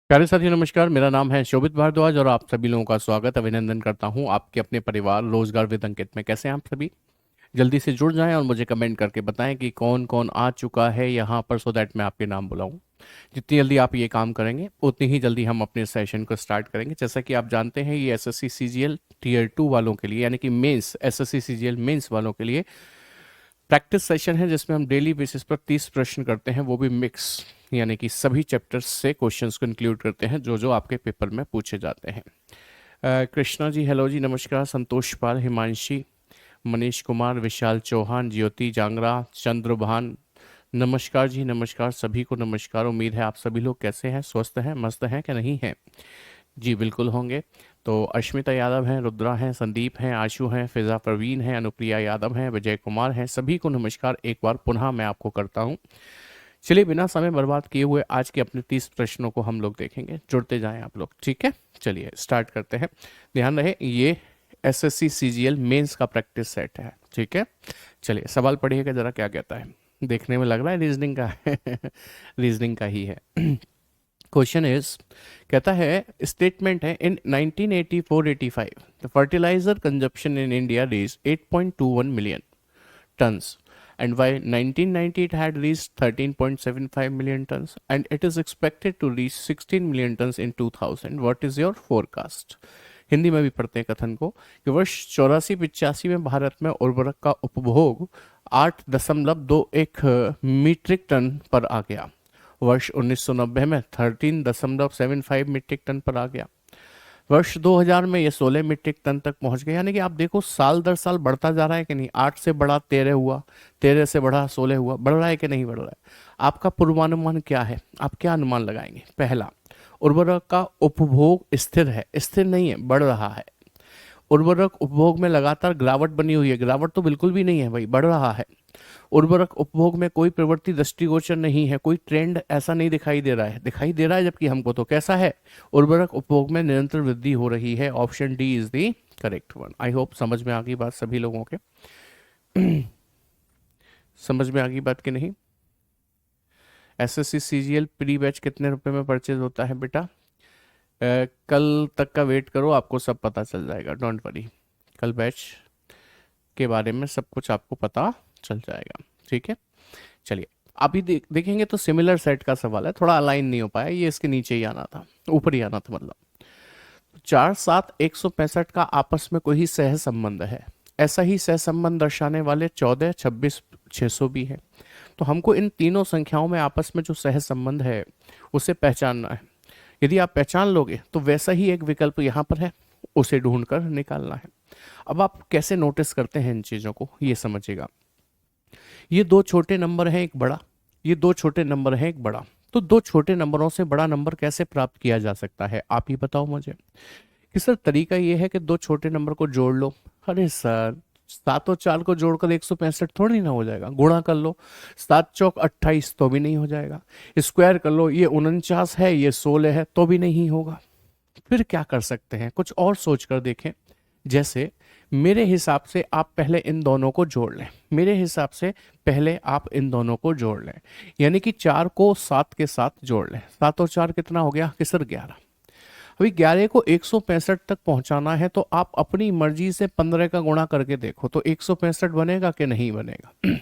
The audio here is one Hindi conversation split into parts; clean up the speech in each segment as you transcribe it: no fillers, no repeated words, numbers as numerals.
प्यारे साथियों नमस्कार। मेरा नाम है शोभित भारद्वाज और आप सभी लोगों का स्वागत अभिनंदन करता हूं आपके अपने परिवार रोजगार विद अंकित में। कैसे हैं आप सभी? जल्दी से जुड़ जाएं और मुझे कमेंट करके बताएं कि कौन कौन आ चुका है यहाँ पर, सो दैट मैं आपके नाम बुलाऊं। जितनी जल्दी आप ये काम करेंगे उतनी ही जल्दी हम अपने सेशन को स्टार्ट करेंगे। जैसा कि आप जानते हैं, ये एसएससी सीजीएल टीयर 2 वालों के लिए, यानी कि मेंस एसएससी सीजीएल मेंस वालों के लिए प्रैक्टिस सेशन है, जिसमें हम डेली बेसिस पर 30 प्रश्न करते हैं, वो भी मिक्स, यानी कि सभी चैप्टर्स से क्वेश्चंस को इंक्लूड करते हैं जो जो आपके पेपर में पूछे जाते हैं। कृष्णा जी हेलो जी, नमस्कार। संतोष पाल, हिमांशी, मनीष कुमार, विशाल चौहान, ज्योति जांगरा, चंद्रभान, नमस्कार जी, नमस्कार सभी को नमस्कार। उम्मीद है आप सभी लोग कैसे हैं, स्वस्थ हैं, मस्त हैं कि नहीं हैं? जी बिल्कुल होंगे। तो अश्मिता यादव हैं, रुद्रा हैं, संदीप हैं, आशु हैं, फिजा परवीन हैं, अनुप्रिया यादव हैं, विजय कुमार हैं, सभी को नमस्कार एक बार पुनः मैं आपको करता हूं। चलिए बिना समय बर्बाद किए हुए आज के अपने 30 प्रश्नों को हम लोग देखेंगे। जुड़ते जाएं आप लोग, ठीक है? चलिए स्टार्ट करते हैं। ध्यान रहे, ये एसएससी सीजीएल मेंस का प्रैक्टिस सेट है, ठीक है? चलिए सवाल पढ़िएगा जरा, क्या कहता है। देखने में लग रहा है रीजनिंग का है रीजनिंग का ही है। क्वेश्चन इज, कहता है, स्टेटमेंट है, in 1984-85 the fertiliser consumption in India reaches 8.21 million tons, and by 1990 it had reached 13.75 million tons, and it is expected to reach 16 million tons in 2000. What is your forecast? Hindi में भी पढ़ते हैं कथन को कि वर्ष 84-85 में भारत में उर्वरक का उपभोग 8.21 मीट्रिक टन पर आ गया। वर्ष 1990 में 13.75 मीट्रिक टन पर आ गया। वर्ष 2000 में ये 16 मीट्रिक टन तक पहुंच गए। यानी कि आप देखो साल दर साल बढ़ता जा रहा है कि नहीं। 8 से बढ़ा 13 हुआ, 13 से बढ़ा 16 हुआ, बढ़ रहा है कि नहीं बढ़ रहा है? आपका पूर्वानुमान क्या है? आप क्या अनुमान लगाएंगे? पहला, उर्वरक का उपभोग स्थिर है, स्थिर नहीं है, बढ़ रहा है। उर्वरक उपभोग में लगातार गिरावट बनी हुई है, गिरावट तो बिल्कुल भी नहीं है भाई, बढ़ रहा है। उर्वरक उपभोग में कोई प्रवृत्ति दृष्टिगोचर नहीं है, कोई ट्रेंड ऐसा नहीं दिखाई दे रहा है, दिखाई दे रहा है जबकि हमको तो कैसा है, उर्वरक उपभोग में निरंतर वृद्धि हो रही है। Option D is the correct one. I hope समझ में आ गई बात सभी लोगों के। समझ में आ गई बात कि नहीं? एसएससी सीजीएल प्री बैच कितने रुपए में परचेज होता है बेटा? कल तक का वेट करो, आपको सब पता चल जाएगा, डोंट वरी। कल बैच के बारे में सब कुछ आपको पता चल जाएगा, ठीक है? चलिए अभी देखेंगे तो सिमिलर सेट का सवाल है, थोड़ा अलाइन नहीं हो पाया, ये इसके नीचे ही आना था, ऊपर ही आना था मतलब। 4-7-165 का आपस में कोई ही सह संबंध है। ऐसा ही सह संबंध दर्शाने वाले 14-26-600 भी है। तो हमको इन तीनों संख्याओं में आपस में जो सह संबंध है उसे पहचानना है। यदि आप पहचान लोगे तो वैसा ही एक विकल्प यहाँ पर है, उसे ढूंढकर निकालना है। अब आप कैसे नोटिस करते हैं इन चीजों को, ये समझिएगा। ये दो छोटे नंबर हैं एक बड़ा, ये दो छोटे नंबर हैं एक बड़ा। तो दो छोटे नंबरों से बड़ा नंबर कैसे प्राप्त किया जा सकता है, आप ही बताओ मुझे। कि सर तरीका ये है कि दो छोटे नंबर को जोड़ लो। अरे सर, 7 और 4 को जोड़कर 165 थोड़ी ना हो जाएगा। गुणा कर लो, 7 चौक 28 तो भी नहीं हो जाएगा। स्क्वायर कर लो, ये 49 है, ये 16 है, तो भी नहीं होगा। फिर क्या कर सकते हैं, कुछ और सोच कर देखें। जैसे मेरे हिसाब से आप पहले इन दोनों को जोड़ लें, मेरे हिसाब से पहले आप इन दोनों को जोड़ लें। यानी कि 4 को 7 के साथ जोड़ लें। 7 और 4 कितना हो गया कि सर 11। अभी 11 को 165 तक पहुंचाना है तो आप अपनी मर्जी से 15 का गुणा करके देखो, तो 165 बनेगा कि नहीं बनेगा?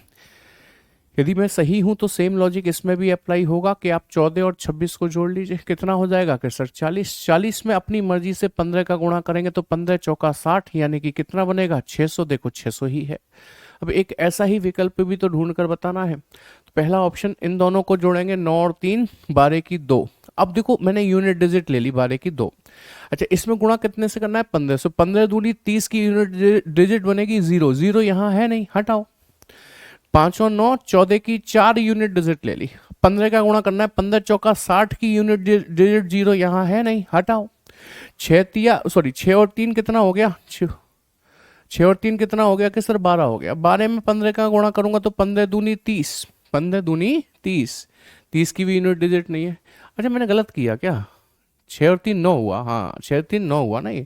यदि मैं सही हूं तो सेम लॉजिक इसमें भी अप्लाई होगा कि आप 14 और 26 को जोड़ लीजिए, कितना हो जाएगा कि सर 40। 40 में अपनी मर्जी से 15 का गुणा करेंगे तो 15 चौका 60, यानी कि कितना बनेगा? 600। देखो 600 ही है। अब एक ऐसा ही विकल्प भी तो ढूंढ कर बताना है। तो पहला ऑप्शन, इन दोनों को जोड़ेंगे, 9 और 3 12 की 2। अब देखो मैंने यूनिट डिजिट ले ली 12 की 2। अच्छा, इसमें गुणा कितने से करना है? 15 से। 15 दूनी 30 की यूनिट डिजिट बनेगी 0। 0 यहाँ है नहीं, हटाओ। 5 और 9 14 की 4 यूनिट डिजिट ले ली। 15 का गुणा करना है, 15 चौका 60 की यूनिट डिजिट 0 यहाँ है नहीं, हटाओ। 6 और 3 कितना हो गया? 6 और 3 कितना हो गया कि सर 12 हो गया। 12 में 15 का गुणा करूंगा तो 15 दूनी 30, 15 दूनी 30, 30 की भी यूनिट डिजिट नहीं है। अच्छा मैंने गलत किया क्या? 6 और 3 9 हुआ, हाँ 6 3 9 हुआ ना, ये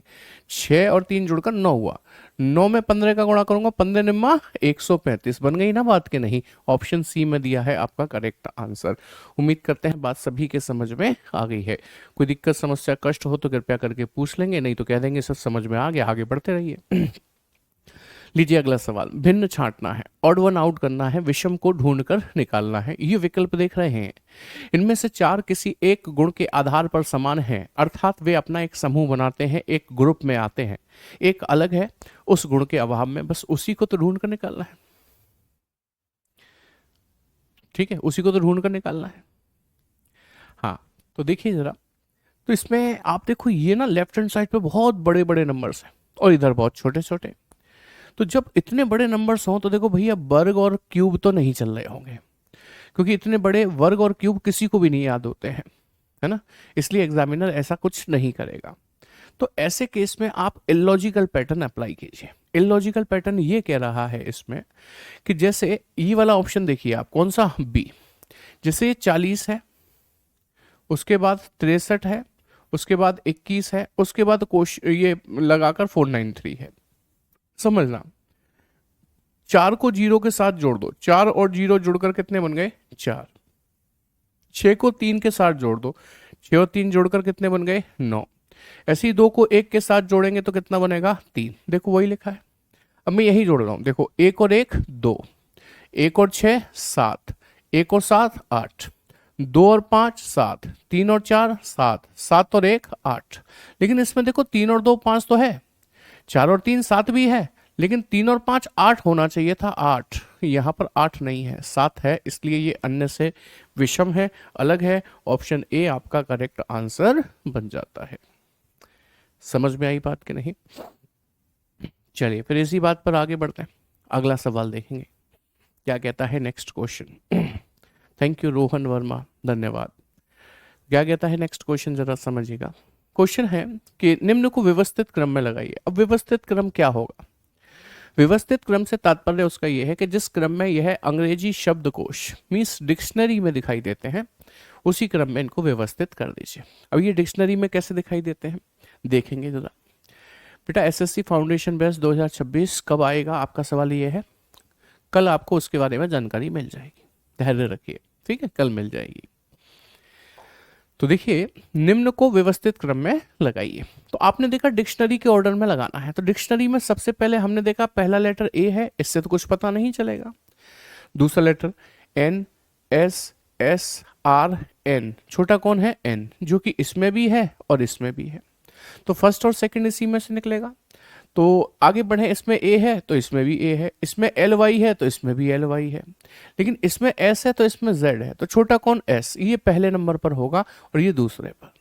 6 और 3 जुड़कर 9 हुआ। 9 में 15 का गुणा करूंगा, 15 निम्मा 135, बन गई ना बात के नहीं। ऑप्शन सी में दिया है आपका करेक्ट आंसर। उम्मीद करते हैं बात सभी के समझ में आ गई है। कोई दिक्कत समस्या कष्ट हो तो कृपया करके पूछ लेंगे, नहीं तो कह देंगे सब समझ में आ गया, आगे बढ़ते रहिए। लीजिए अगला सवाल। भिन्न छांटना है, ऑड वन आउट करना है, विषम को ढूंढकर निकालना है। ये विकल्प देख रहे हैं, इनमें से 4 किसी एक गुण के आधार पर समान हैं, अर्थात वे अपना एक समूह बनाते हैं, एक ग्रुप में आते हैं। एक अलग है उस गुण के अभाव में, बस उसी को तो ढूंढ कर निकालना है। ठीक है, उसी को तो ढूंढ कर निकालना है। हाँ, तो देखिए जरा, तो इसमें आप देखो ये ना लेफ्ट हैंड साइड पे बहुत बड़े बड़े नंबर्स हैं और इधर बहुत छोटे छोटे। तो जब इतने बड़े नंबर्स हों तो देखो भैया वर्ग और क्यूब तो नहीं चल रहे होंगे, क्योंकि इतने बड़े वर्ग और क्यूब किसी को भी नहीं याद होते हैं, है ना। इसलिए एग्जामिनर ऐसा कुछ नहीं करेगा। तो ऐसे केस में आप इलॉजिकल पैटर्न अप्लाई कीजिए। इलॉजिकल पैटर्न ये कह रहा है इसमें कि जैसे ये वाला ऑप्शन देखिए आप, कौन सा, बी। जैसे ये 40 है, उसके बाद 63 है, उसके बाद 21 है, उसके बाद ये लगाकर 493 है। समझना, 4 को 0 के साथ जोड़ दो, 4 और 0 जुड़कर कितने बन गए, 4। 6 को 3 के साथ जोड़ दो, 6 और 3 जोड़कर कितने बन गए, 9। ऐसे ही 2 को 1 के साथ जोड़ेंगे तो कितना बनेगा, 3। देखो वही लिखा है। अब मैं यही जोड़ रहा हूं, देखो 1 और 1 2, 1 और 6 7, 1 और 7 8, 2 और 5 7, 3 और 4 7, 7 और 1 8। लेकिन इसमें देखो 3 और 2 5 तो है, 4 और 3 7 भी है, लेकिन 3 और 5 8 होना चाहिए था, 8। यहाँ पर 8 नहीं है, 7 है, इसलिए ये अन्य से विषम है, अलग है। ऑप्शन ए आपका करेक्ट आंसर बन जाता है। समझ में आई बात कि नहीं? चलिए फिर इसी बात पर आगे बढ़ते हैं, अगला सवाल देखेंगे क्या कहता है next question. Thank you Rohan Verma, धन्यवाद। क्या कहता है नेक्स्ट क्वेश्चन, जरा समझिएगा। क्वेश्चन है कि निम्न को व्यवस्थित क्रम में लगाइए। अब व्यवस्थित क्रम क्या होगा? व्यवस्थित क्रम से तात्पर्य उसका यह है कि जिस क्रम में यह अंग्रेजी शब्दकोश मींस डिक्शनरी में दिखाई देते हैं, उसी क्रम में इनको व्यवस्थित कर दीजिए। अब ये डिक्शनरी में कैसे दिखाई देते हैं देखेंगे जरा। बेटा एसएससी फाउंडेशन बेस 2026 कब आएगा, आपका सवाल ये है। कल आपको उसके बारे में जानकारी मिल जाएगी, धैर्य रखिए, ठीक है, कल मिल जाएगी। तो देखिए, निम्न को व्यवस्थित क्रम में लगाइए। तो आपने देखा डिक्शनरी के ऑर्डर में लगाना है। तो डिक्शनरी में सबसे पहले हमने देखा पहला लेटर ए है, इससे तो कुछ पता नहीं चलेगा। दूसरा letter N, S, S, R, N, छोटा कौन है, एन, जो कि इसमें भी है और इसमें भी है। तो फर्स्ट और सेकंड इसी में से निकलेगा। तो आगे बढ़े, इसमें ए है तो इसमें भी ए है, इसमें एल वाई है तो इसमें भी एल वाई है, लेकिन इसमें एस है तो इसमें जेड है। तो छोटा कौन, एस, ये पहले नंबर पर होगा और ये दूसरे पर।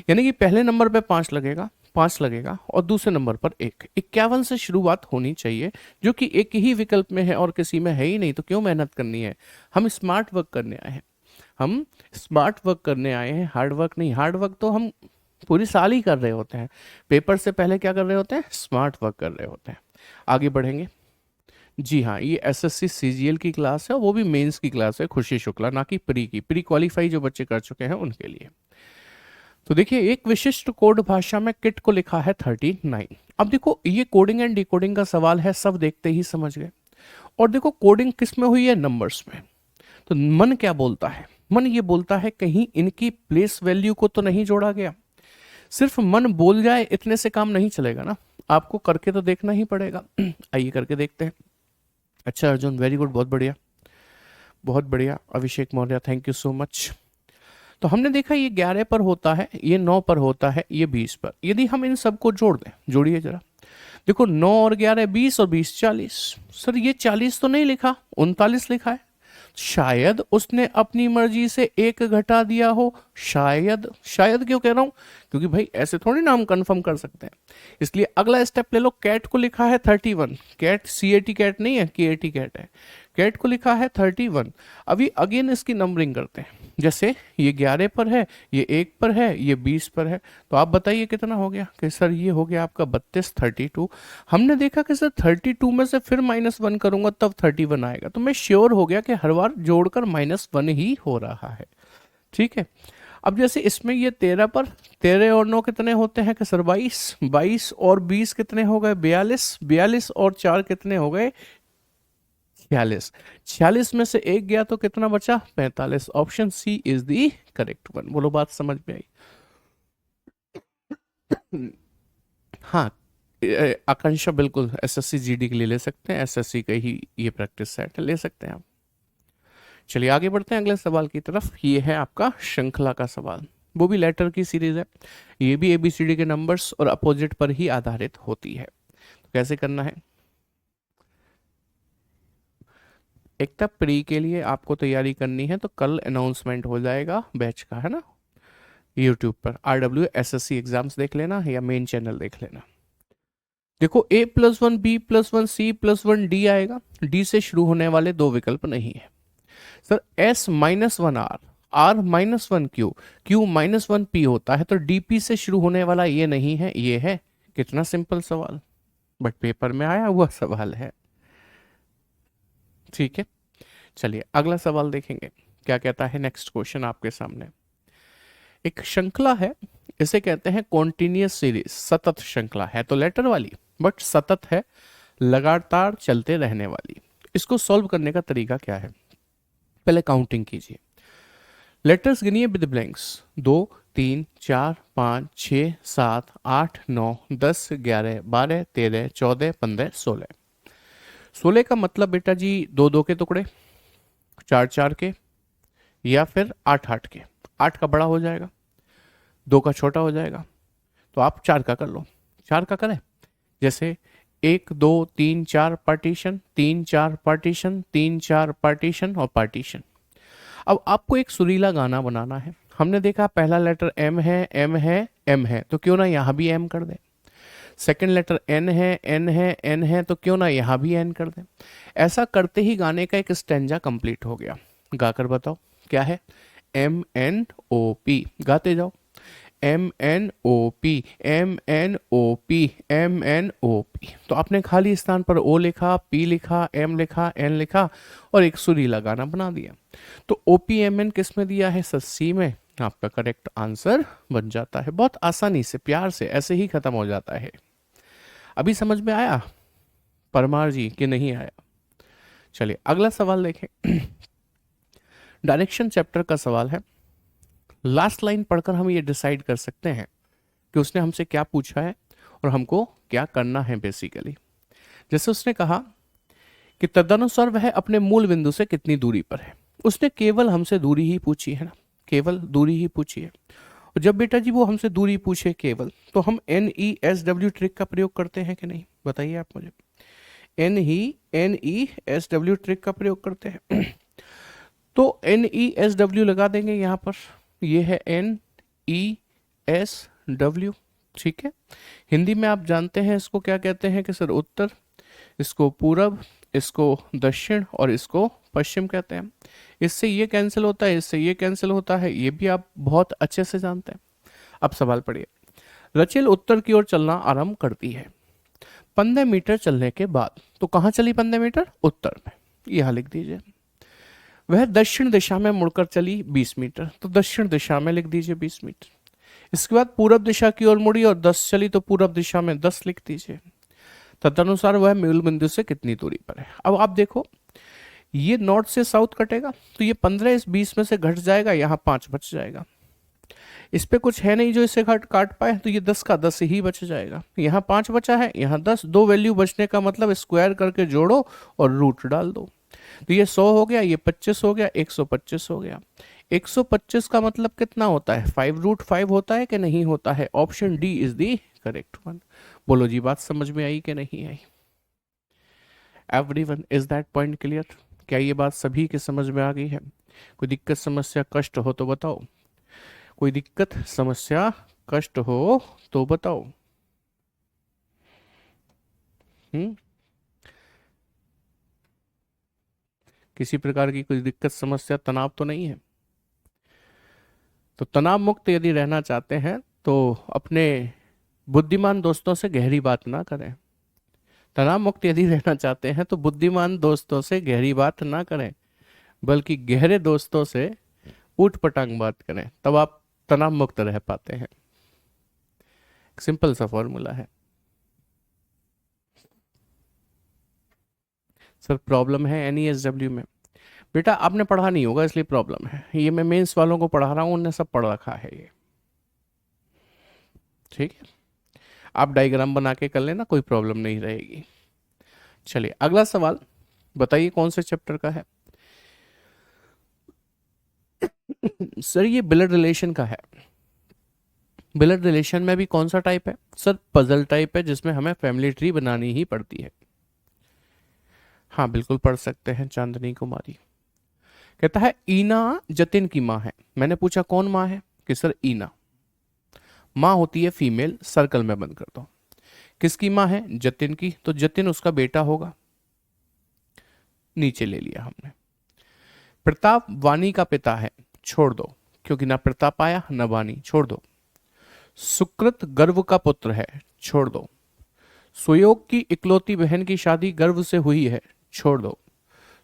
यानी कि पहले नंबर पे 5 लगेगा, 5 लगेगा, और दूसरे नंबर पर 1। 51 से शुरुआत होनी चाहिए, जो कि एक ही विकल्प में है और किसी में है ही नहीं, तो क्यों मेहनत करनी है। हम स्मार्ट वर्क करने आए हैं, हम स्मार्ट वर्क करने आए हैं, हार्ड वर्क नहीं। हार्ड वर्क तो हम पूरी साल ही कर रहे होते हैं, पेपर से पहले क्या कर रहे होते हैं, स्मार्ट वर्क कर रहे होते हैं। आगे बढ़ेंगे। जी हाँ, ये एसएससी सीजीएल की क्लास है, वो भी मेंस की क्लास है, खुशी शुक्ला, ना कि प्री की। प्री क्वालिफाई जो बच्चे कर चुके हैं उनके लिए। तो देखिए, एक विशिष्ट कोड भाषा में किट को लिखा है 39। अब देखो, ये कोडिंग एंड डिकोडिंग का सवाल है, सब देखते ही समझ गए। और देखो कोडिंग किस में हुई है, नंबर्स में। तो मन क्या बोलता है, मन ये बोलता है कहीं इनकी प्लेस वैल्यू को तो नहीं जोड़ा गया। सिर्फ मन बोल जाए इतने से काम नहीं चलेगा ना, आपको करके तो देखना ही पड़ेगा। आइए करके देखते हैं। अच्छा अर्जुन, वेरी गुड, बहुत बढ़िया, बहुत बढ़िया। Abhishek Maurya, thank you so much. तो हमने देखा ये 11 पर होता है, ये 9 पर होता है, ये 20 पर। यदि हम इन सबको जोड़ दें, जोड़िए जरा। देखो 9 और 11 20 और 20 40। सर ये 40 तो नहीं लिखा, 39 लिखा है। शायद उसने अपनी मर्जी से 1 घटा दिया हो, शायद। शायद क्यों कह रहा हूं, क्योंकि भाई ऐसे थोड़ी ना हम कंफर्म कर सकते हैं। इसलिए अगला स्टेप ले लो। कैट को लिखा है 31, कैट CAT कैट नहीं है, KAT कैट है। कैट को लिखा है 31। अभी अगेन इसकी नंबरिंग करते हैं। जैसे ये 11 पर है, ये 1 पर है, ये 20 पर है। तो आप बताइए कितना हो गया, कि सर ये हो गया आपका 32, 32। हमने देखा कि सर 32 में से फिर -1 करूंगा तब 31 आएगा। तो मैं श्योर हो गया कि हर बार जोड़कर -1 ही हो रहा है। ठीक है। अब जैसे इसमें ये 13 पर 13 और 9 कितने होते हैं कि सर 22, 22 और 20 कितने हो गए 42, 42 और 4 कितने हो गए 46, 46 में से एक गया तो कितना बचा 45। Option C is the correct one. बोलो बात समझ में आई। हाँ, आकांक्षा बिल्कुल एसएससी जीडी के लिए ले सकते हैं, एसएससी का ही ये प्रैक्टिस सेट है, ले सकते हैं आप। चलिए आगे बढ़ते हैं अगले सवाल की तरफ। ये है आपका श्रृंखला का सवाल, वो भी लेटर की सीरीज है। ये भी एबीसीडी के नंबर्स और अपोजिट पर ही आधारित होती है। तो कैसे करना है, एक तब प्री के लिए आपको तैयारी करनी है तो कल अनाउंसमेंट हो जाएगा बैच का, है ना, यूट्यूब पर RW SSC एग्जाम्स देख लेना या मेन चैनल देख लेना। देखो A+1 B+1 C+1 D आएगा, D से शुरू होने वाले दो विकल्प नहीं है सर। S-1R, R-1Q, Q-1P होता है तो DP से शुरू होने वाला ये नहीं है, ये है। कितना सिंपल सवाल, बट पेपर में आया हुआ सवाल है। ठीक है, चलिए अगला सवाल देखेंगे क्या कहता है। नेक्स्ट क्वेश्चन आपके सामने एक श्रृंखला है, इसे कहते हैं कॉन्टिन्यूअस सीरीज, सतत श्रृंखला है तो लेटर वाली, बट सतत है, लगातार चलते रहने वाली। इसको सॉल्व करने का तरीका क्या है, पहले काउंटिंग कीजिए, लेटर्स गिनिए विद ब्लैंक्स। 2 3 4 5 6 7 8 9 10 11 12 13 14 15 16। 16 का मतलब बेटा जी 2 2 के टुकड़े, 4 4 के, या फिर 8 8 के। 8 का बड़ा हो जाएगा, 2 का छोटा हो जाएगा, तो आप 4 का कर लो। 4 का करें, जैसे 1 2 3 4 पार्टीशन, 3 4 पार्टीशन, 3 4 पार्टीशन और पार्टीशन। अब आपको एक सुरीला गाना बनाना है। हमने देखा पहला लेटर M है, M है, M है, तो क्यों ना यहाँ भी M कर दे। सेकंड लेटर N है, N है, N है, तो क्यों ना यहाँ भी N कर दे। ऐसा करते ही गाने का एक स्टैंजा कंप्लीट हो गया। गाकर बताओ क्या है, MNOP, गाते जाओ, MNOP, MNOP, MNOP। तो आपने खाली स्थान पर O लिखा, P लिखा, M लिखा, N लिखा और एक सुरीला गाना बना दिया। तो OPMN किस में दिया है सर, सी में। आपका करेक्ट आंसर बन जाता है। बहुत आसानी से, प्यार से, ऐसे ही खत्म हो जाता है। अभी समझ में आया परमार जी कि नहीं आया? चलिए अगला सवाल देखें। डायरेक्शन चैप्टर का सवाल है। लास्ट लाइन पढ़कर हम ये डिसाइड कर सकते हैं कि उसने हमसे क्या पूछा है और हमको क्या करना है बेसिकली। जैसे उसने कहा कि तदनुसार वह अपने मूल बिंदु से कितनी दूरी पर है। उसने केवल हमसे दूरी ही पूछी है ना, केवल दूरी ही पूछी है। और जब बेटा जी वो हमसे दूरी पूछे केवल, तो हम NESW ट्रिक का प्रयोग करते हैं कि नहीं, बताइए आप मुझे। NESW ट्रिक का प्रयोग करते हैं। तो NESW लगा देंगे यहाँ पर, ये है NESW, ठीक है। हिंदी में आप जानते हैं इसको क्या कहते हैं कि सर उत्तर, इसको पूरब, इसको दक्षिण और इसको पश्चिम कहते हैं। इससे ये कैंसिल होता है, इससे ये कैंसिल होता है, ये भी आप बहुत अच्छे से जानते हैं। अब सवाल पढ़िए। रचेल उत्तर की ओर चलना आरंभ करती है 15 मीटर चलने के बाद। तो कहाँ चली 15 मीटर? उत्तर में, यहाँ लिख दीजिए। वह दक्षिण दिशा में मुड़कर चली 20 मीटर, तो दक्षिण दिशा में लिख दीजिए 20 मीटर। इसके बाद पूरब दिशा की ओर मुड़ी और 10 चली, तो पूरब दिशा में 10 लिख दीजिए। तदनुसार वह मूल बिंदु से कितनी दूरी पर है। अब आप देखो, ये नॉर्थ से साउथ कटेगा, तो ये 15 इस 20 में से घट जाएगा, यहाँ 5 बच जाएगा। इस पे कुछ है नहीं जो इसे काट पाए, तो ये 10 का 10 ही बच जाएगा। यहाँ 5 बचा है, यहाँ 10, दो वैल्यू बचने का मतलब स्क्वायर करके जोड़ो और रूट डाल दो। तो ये 100 हो गया, ये 25 हो गया, 125 हो गया। 125 का मतलब कितना होता है? 5√5 होता है कि नहीं होता है? Option D is the correct one. बोलो जी बात समझ में आई कि नहीं आई? Everyone, is that point clear? क्या ये बात सभी के समझ में आ गई है? कोई दिक्कत समस्या कष्ट हो तो बताओ, कोई दिक्कत समस्या कष्ट हो तो बताओ। किसी प्रकार की कोई दिक्कत समस्या तनाव तो नहीं है? तो तनाव मुक्त यदि रहना चाहते हैं तो अपने बुद्धिमान दोस्तों से गहरी बात ना करें। तनाव मुक्त यदि रहना चाहते हैं तो बुद्धिमान दोस्तों से गहरी बात ना करें, बल्कि गहरे दोस्तों से ऊट पटांग बात करें, तब आप तनाव मुक्त रह पाते हैं। सिंपल सा फॉर्मूला है। सर प्रॉब्लम है एनईएसडब्ल्यू में। बेटा आपने पढ़ा नहीं होगा इसलिए प्रॉब्लम है, ये मैं मेंस वालों को पढ़ा रहा हूँ, उनने सब पढ़ रखा है ये। ठीक है, आप डायग्राम बना के कर लेना, कोई प्रॉब्लम नहीं रहेगी। चलिए अगला सवाल बताइए कौन से चैप्टर का है। सर ये ब्लड रिलेशन का है। ब्लड रिलेशन में भी कौन सा टाइप है? सर पजल टाइप है, जिसमें हमें फैमिली ट्री बनानी ही पड़ती है। हाँ बिल्कुल पढ़ सकते हैं। चांदनी कुमारी कहता है ईना जतिन की माँ है। मैंने पूछा कौन माँ है, कि सर ईना। माँ होती है फीमेल, सर्कल में बंद करता हूं। किसकी माँ है? जतिन की, तो जतिन उसका बेटा होगा, नीचे ले लिया हमने। प्रताप वाणी का पिता है, छोड़ दो, क्योंकि ना प्रताप आया ना वाणी, छोड़ दो। सुकृत गर्व का पुत्र है, छोड़ दो। सुयोग की इकलौती बहन की शादी गर्व से हुई है, छोड़ दो।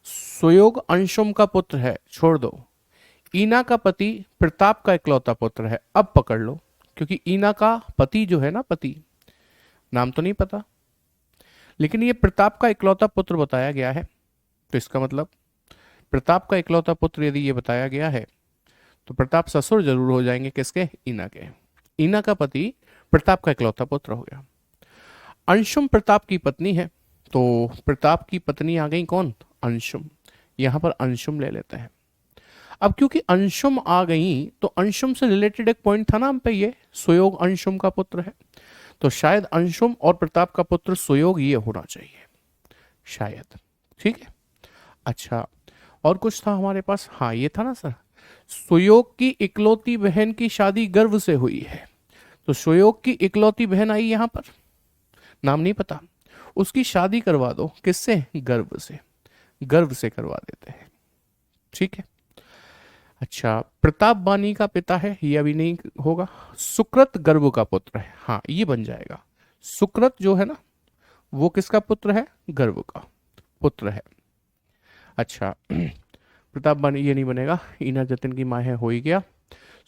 सुयोग अंशुम का पुत्र है, छोड़ दो। ईना का पति प्रताप का इकलौता पुत्र है, अब पकड़ लो, क्योंकि ईना का पति जो है ना, पति नाम तो नहीं पता, लेकिन ये प्रताप का इकलौता पुत्र बताया गया है, तो इसका मतलब प्रताप का इकलौता पुत्र यदि ये बताया गया है तो प्रताप ससुर जरूर हो जाएंगे, किसके? ईना के। ईना का पति प्रताप का इकलौता पुत्र हो गया। अंशुम प्रताप की पत्नी है, तो प्रताप की पत्नी आ गई कौन? अंशुम। यहां पर अंशुम ले लेते हैं। अब क्योंकि अंशुम आ गई तो अंशुम से रिलेटेड एक पॉइंट था ना हम पे, ये सुयोग अंशुम का पुत्र है, तो शायद अंशुम और प्रताप का पुत्र सुयोग ये होना चाहिए शायद। ठीक है, अच्छा और कुछ था हमारे पास? हाँ ये था ना सर, सुयोग की इकलौती बहन की शादी गर्व से हुई है, तो सुयोग की इकलौती बहन आई यहां पर, नाम नहीं पता, उसकी शादी करवा दो, किससे? गर्व से। गर्व से करवा देते हैं। ठीक है, अच्छा प्रताप बानी का पिता है, ये अभी नहीं होगा। सुकृत गर्व का पुत्र है, हाँ ये बन जाएगा। सुकृत जो है ना, वो किसका पुत्र है? गर्व का पुत्र है। अच्छा प्रताप बानी ये नहीं बनेगा, ईना जतिन की माँ है, हो ही गया।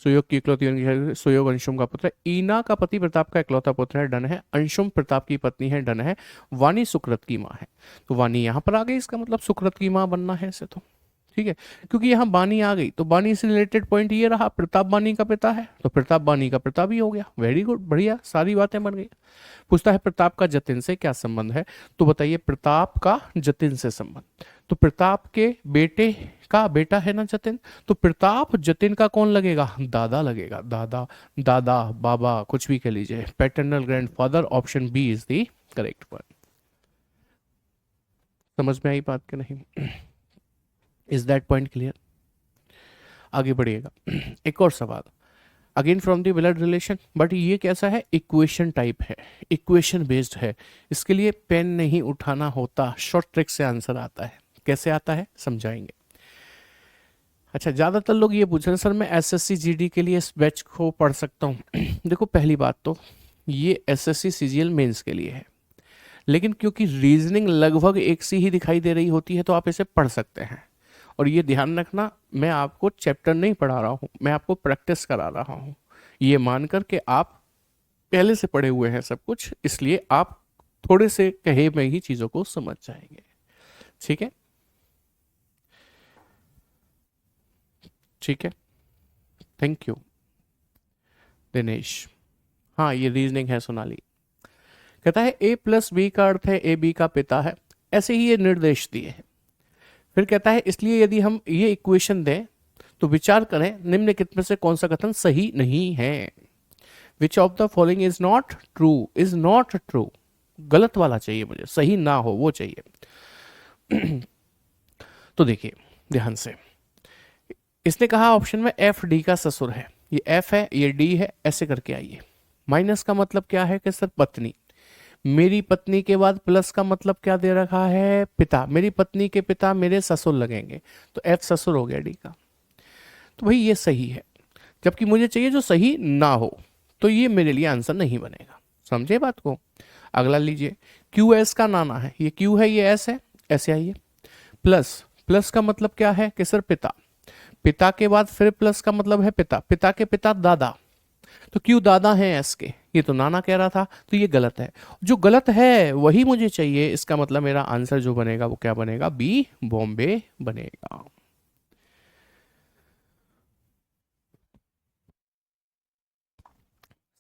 सुयोग की इकलौती सुयोग अंशुम का पुत्र है। ईना का पति प्रताप का इकलौता पुत्र है, डन है। अंशुम प्रताप की पत्नी है, डन है। वाणी सुकृत की माँ है, तो वाणी यहां पर आ गई, इसका मतलब सुकृत की माँ बनना है इसे तो। ठीक है, क्योंकि यहाँ बानी आ गई तो बानी से रिलेटेड पॉइंट ये रहा, प्रताप बानी का पिता है, तो प्रताप बानी का पिता भी हो गया। वेरी गुड, बढ़िया, सारी बातें बन गई। पूछता है प्रताप का जतिन से क्या संबंध है, तो बताइए प्रताप का जतिन से संबंध, तो प्रताप के बेटे का बेटा है ना जतिन, तो प्रताप जतिन का कौन लगेगा? दादा लगेगा, दादा, दादा, बाबा, कुछ भी कह लीजिए, paternal grandfather. Option B is the correct one. समझ में आई बात कि नहीं? Is that point clear? आगे बढ़िएगा। एक और सवाल, again from the blood relation, but ये कैसा है? इक्वेशन टाइप है, इक्वेशन बेस्ड है, इसके लिए पेन नहीं उठाना होता, शॉर्ट ट्रिक से आंसर आता है। कैसे आता है समझाएंगे। अच्छा ज्यादातर लोग ये पूछ रहे हैं सर मैं एसएससी जीडी के लिए इस बैच को पढ़ सकता हूँ। देखो पहली बात तो ये एसएससी सीजीएल मेंस के लिए है, लेकिन क्योंकि रीजनिंग लगभग एक सी ही दिखाई दे रही होती है तो आप इसे पढ़ सकते हैं। और ये ध्यान रखना, मैं आपको चैप्टर नहीं पढ़ा रहा हूँ, मैं आपको प्रैक्टिस करा रहा हूँ, ये मानकर के आप पहले से पढ़े हुए हैं सब कुछ, इसलिए आप थोड़े से कहे में ही चीजों को समझ जाएंगे। ठीक है, ठीक है, थैंक यू दिनेश। हाँ ये रीजनिंग है सोनाली। कहता है ए प्लस बी का अर्थ है ए बी का पिता है, ऐसे ही ये निर्देश दिए हैं। फिर कहता है इसलिए यदि हम ये इक्वेशन दें तो विचार करें निम्नलिखित में से कौन सा कथन सही नहीं है। Which of the following is not true, is not true, गलत वाला चाहिए मुझे, सही ना हो वो चाहिए। तो देखिए ध्यान से, इसने कहा ऑप्शन में एफ डी का ससुर है, ये एफ है ये डी है, ऐसे करके आइए। माइनस का मतलब क्या है कि सर पत्नी, मेरी पत्नी के बाद प्लस का मतलब क्या दे रखा है? पिता, मेरी पत्नी के पिता मेरे ससुर लगेंगे, तो एफ ससुर हो गया डी का, तो भाई ये सही है। जबकि मुझे चाहिए जो सही ना हो, तो ये मेरे लिए आंसर नहीं बनेगा। समझे बात को? अगला लीजिए, क्यू एस का नाना है, ये क्यू है ये एस है, ऐसे आइए। प्लस, प्लस का मतलब क्या है कि सर पिता, पिता के बाद फिर प्लस का मतलब है पिता, पिता के पिता दादा, तो क्यू दादा है एस के, ये तो नाना कह रहा था, तो ये गलत है। जो गलत है वही मुझे चाहिए, इसका मतलब मेरा आंसर जो बनेगा वो क्या बनेगा, बी बॉम्बे बनेगा।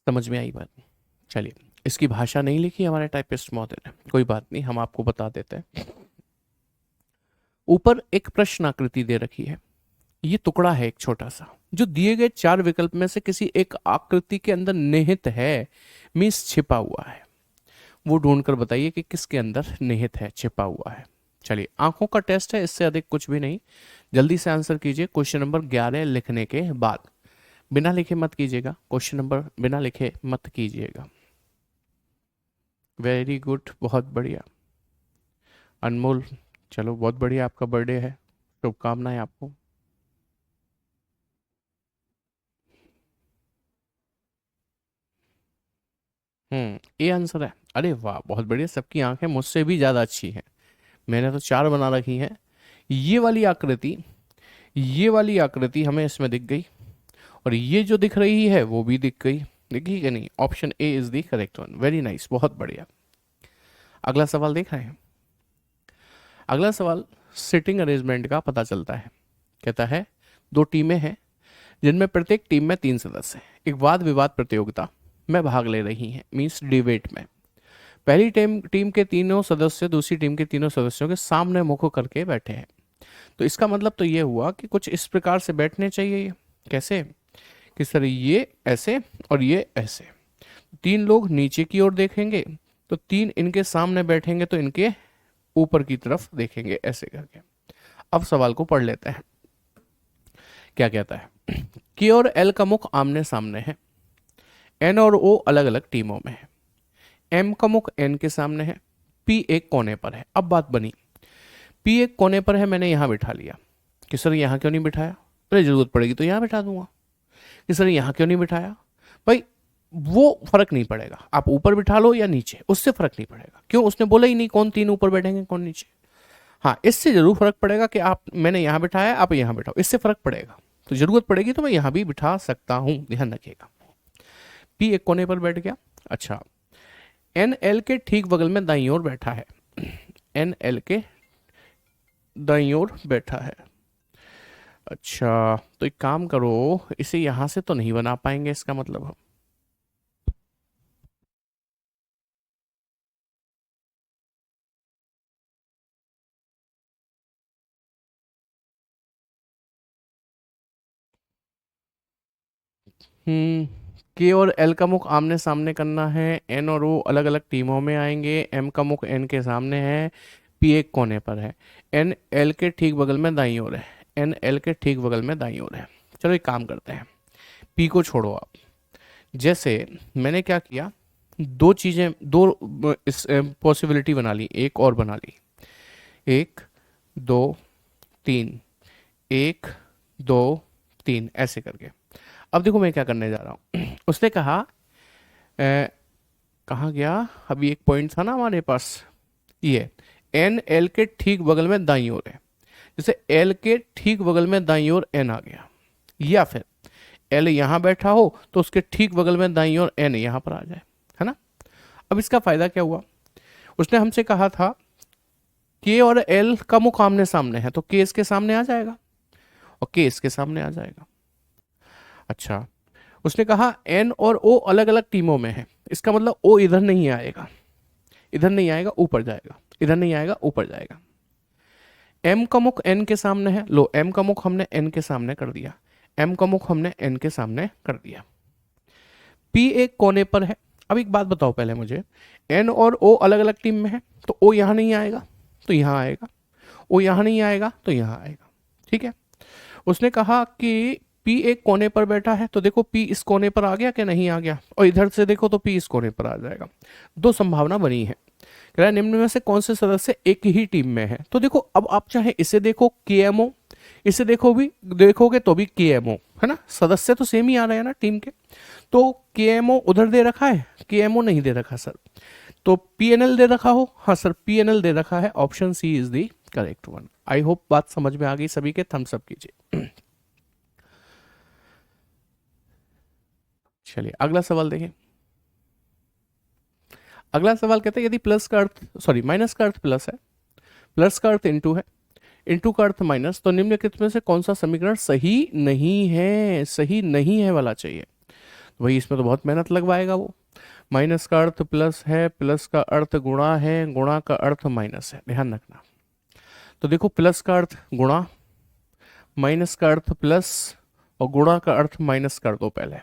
समझ में आई बात? चलिए, इसकी भाषा नहीं लिखी हमारे टाइपिस्ट महोदय ने, कोई बात नहीं, हम आपको बता देते हैं। ऊपर एक प्रश्न आकृति दे रखी है, ये टुकड़ा है एक छोटा सा, जो दिए गए चार विकल्प में से किसी एक आकृति के अंदर निहित है, मीन्स छिपा हुआ है। वो ढूंढकर बताइए कि किसके अंदर निहित है, छिपा हुआ है। चलिए, आंखों का टेस्ट है, इससे अधिक कुछ भी नहीं। जल्दी से आंसर कीजिए क्वेश्चन नंबर 11 लिखने के बाद। बिना लिखे मत कीजिएगा, क्वेश्चन नंबर बिना लिखे मत कीजिएगा। वेरी गुड, बहुत बढ़िया अनमोल। चलो बहुत बढ़िया, आपका बर्थडे है, शुभकामनाएं आपको। ए आंसर है। अरे वाह, बहुत बढ़िया, सबकी आंखें मुझसे भी ज्यादा अच्छी हैं। मैंने तो चार बना रखी हैं। ये वाली आकृति, ये वाली आकृति हमें इसमें दिख गई, और ये जो दिख रही है वो भी दिख गई। दिखी कि नहीं? Option A is the correct one. Very nice, बहुत बढ़िया। अगला सवाल देख रहे हैं। अगला सवाल सिटिंग अरेंजमेंट का पता चलता है। कहता है दो टीमें हैं, जिनमें प्रत्येक टीम में तीन सदस्य हैं। एक वाद विवाद प्रतियोगिता में भाग ले रही हैं, मीन्स डिबेट में। पहली टीम टीम के तीनों सदस्य दूसरी टीम के तीनों सदस्यों के सामने मुख करके बैठे हैं। तो इसका मतलब तो ये हुआ कि कुछ इस प्रकार से बैठने चाहिए। ये कैसे? किस तरह? ये ऐसे और ये ऐसे। तीन लोग नीचे की ओर देखेंगे, तो तीन इनके सामने बैठेंगे तो इनके ऊपर की तरफ देखेंगे, ऐसे करके। अब सवाल को पढ़ लेते हैं, क्या कहता है। के और एल का मुख आमने सामने है, एन और ओ अलग अलग टीमों में है। एम का मुख एन के सामने है, पी एक कोने पर है। अब बात बनी, पी एक कोने पर है, मैंने यहां बिठा लिया। कि सर यहां क्यों नहीं बिठाया? अरे जरूरत पड़ेगी तो यहां बिठा दूंगा। कि सर यहां क्यों नहीं बिठाया? भाई वो फर्क नहीं पड़ेगा, आप ऊपर बिठा लो या नीचे, उससे फर्क नहीं पड़ेगा। क्यों? उसने बोला ही नहीं कौन तीन ऊपर बैठेंगे कौन नीचे। हाँ, इससे जरूर फर्क पड़ेगा कि आप, मैंने यहां बिठाया, आप यहां बिठाओ, इससे फर्क पड़ेगा। तो जरूरत पड़ेगी तो मैं यहां भी बिठा सकता हूं, ध्यान रखिएगा। पी एक कोने पर बैठ गया। अच्छा, एन एल के ठीक बगल में दाईं ओर बैठा है। एन एल के दाईं ओर बैठा है। अच्छा, तो एक काम करो, इसे यहां से तो नहीं बना पाएंगे, इसका मतलब हम। के और एल का मुख आमने सामने करना है, एन और ओ अलग अलग टीमों में आएंगे, एम का मुख एन के सामने है, पी एक कोने पर है, एन एल के ठीक बगल में दाईं ओर है, एन एल के ठीक बगल में दाईं ओर है। चलो एक काम करते हैं, पी को छोड़ो आप। जैसे मैंने क्या किया, दो चीजें, दो इस पॉसिबिलिटी बना ली, एक और बना ली। एक दो तीन, एक दो तीन, ऐसे करके। अब देखो मैं क्या करने जा रहा हूँ। उसने कहा कहाँ गया, अभी एक पॉइंट था ना हमारे पास, ये एन एल के ठीक बगल में दाईं ओर है। जैसे एल के ठीक बगल में दाईं ओर एन आ गया, या फिर एल यहाँ बैठा हो तो उसके ठीक बगल में दाईं ओर एन यहाँ पर आ जाए, है ना। अब इसका फायदा क्या हुआ, उसने हमसे कहा था के और एल का मुख आमने सामने है, तो के इसके सामने आ जाएगा और के इसके सामने आ जाएगा। अच्छा, उसने कहा एन और ओ अलग अलग टीमों में है, इसका मतलब ओ इधर नहीं आएगा, इधर नहीं आएगा, ऊपर जाएगा, इधर नहीं आएगा, ऊपर जाएगा। एम का मुख एन के सामने है, लो एम का मुख हमने एन के सामने कर दिया, एम का मुख हमने एन के सामने कर दिया। पी एक कोने पर है। अब एक बात बताओ पहले मुझे, एन और ओ अलग अलग टीम में है, तो ओ यहां नहीं आएगा तो यहां आएगा, ओ यहां नहीं आएगा तो यहां आएगा, ठीक है। उसने कहा कि पी एक कोने पर बैठा है, तो देखो पी इस कोने पर आ गया कि नहीं आ गया, और इधर से देखो तो पी इस कोने पर आ जाएगा। दो संभावना बनी है। कह रहा है निम्न में से कौन से सदस्य एक ही टीम में है। तो देखो अब आप चाहे इसे देखो के एम ओ, इसे देखो भी, देखोगे तो भी के एम ओ, है ना, सदस्य तो सेम ही आ रहे हैं ना टीम के। तो के एम ओ उधर दे रखा है, के एम ओ नहीं दे रखा सर। तो पी एन एल दे रखा हो, हाँ सर पी एन एल दे रखा है, option C is the correct one. I hope बात समझ में आ गई सभी के, थम्स अप कीजिए। चलिए अगला सवाल देखें। अगला सवाल कहता है यदि प्लस का अर्थ सॉरी माइनस का अर्थ प्लस है, प्लस का अर्थ इंटू है, इंटू का अर्थ माइनस, तो निम्नलिखित में से कौन सा समीकरण सही नहीं है, सही नहीं है वाला चाहिए। तो भाई इसमें तो बहुत मेहनत लगवाएगा वो। माइनस का अर्थ प्लस है, प्लस का अर्थ गुणा है, गुणा का अर्थ माइनस है, ध्यान रखना। तो देखो प्लस का अर्थ गुणा, माइनस का अर्थ प्लस और गुणा का अर्थ माइनस कर दो पहले।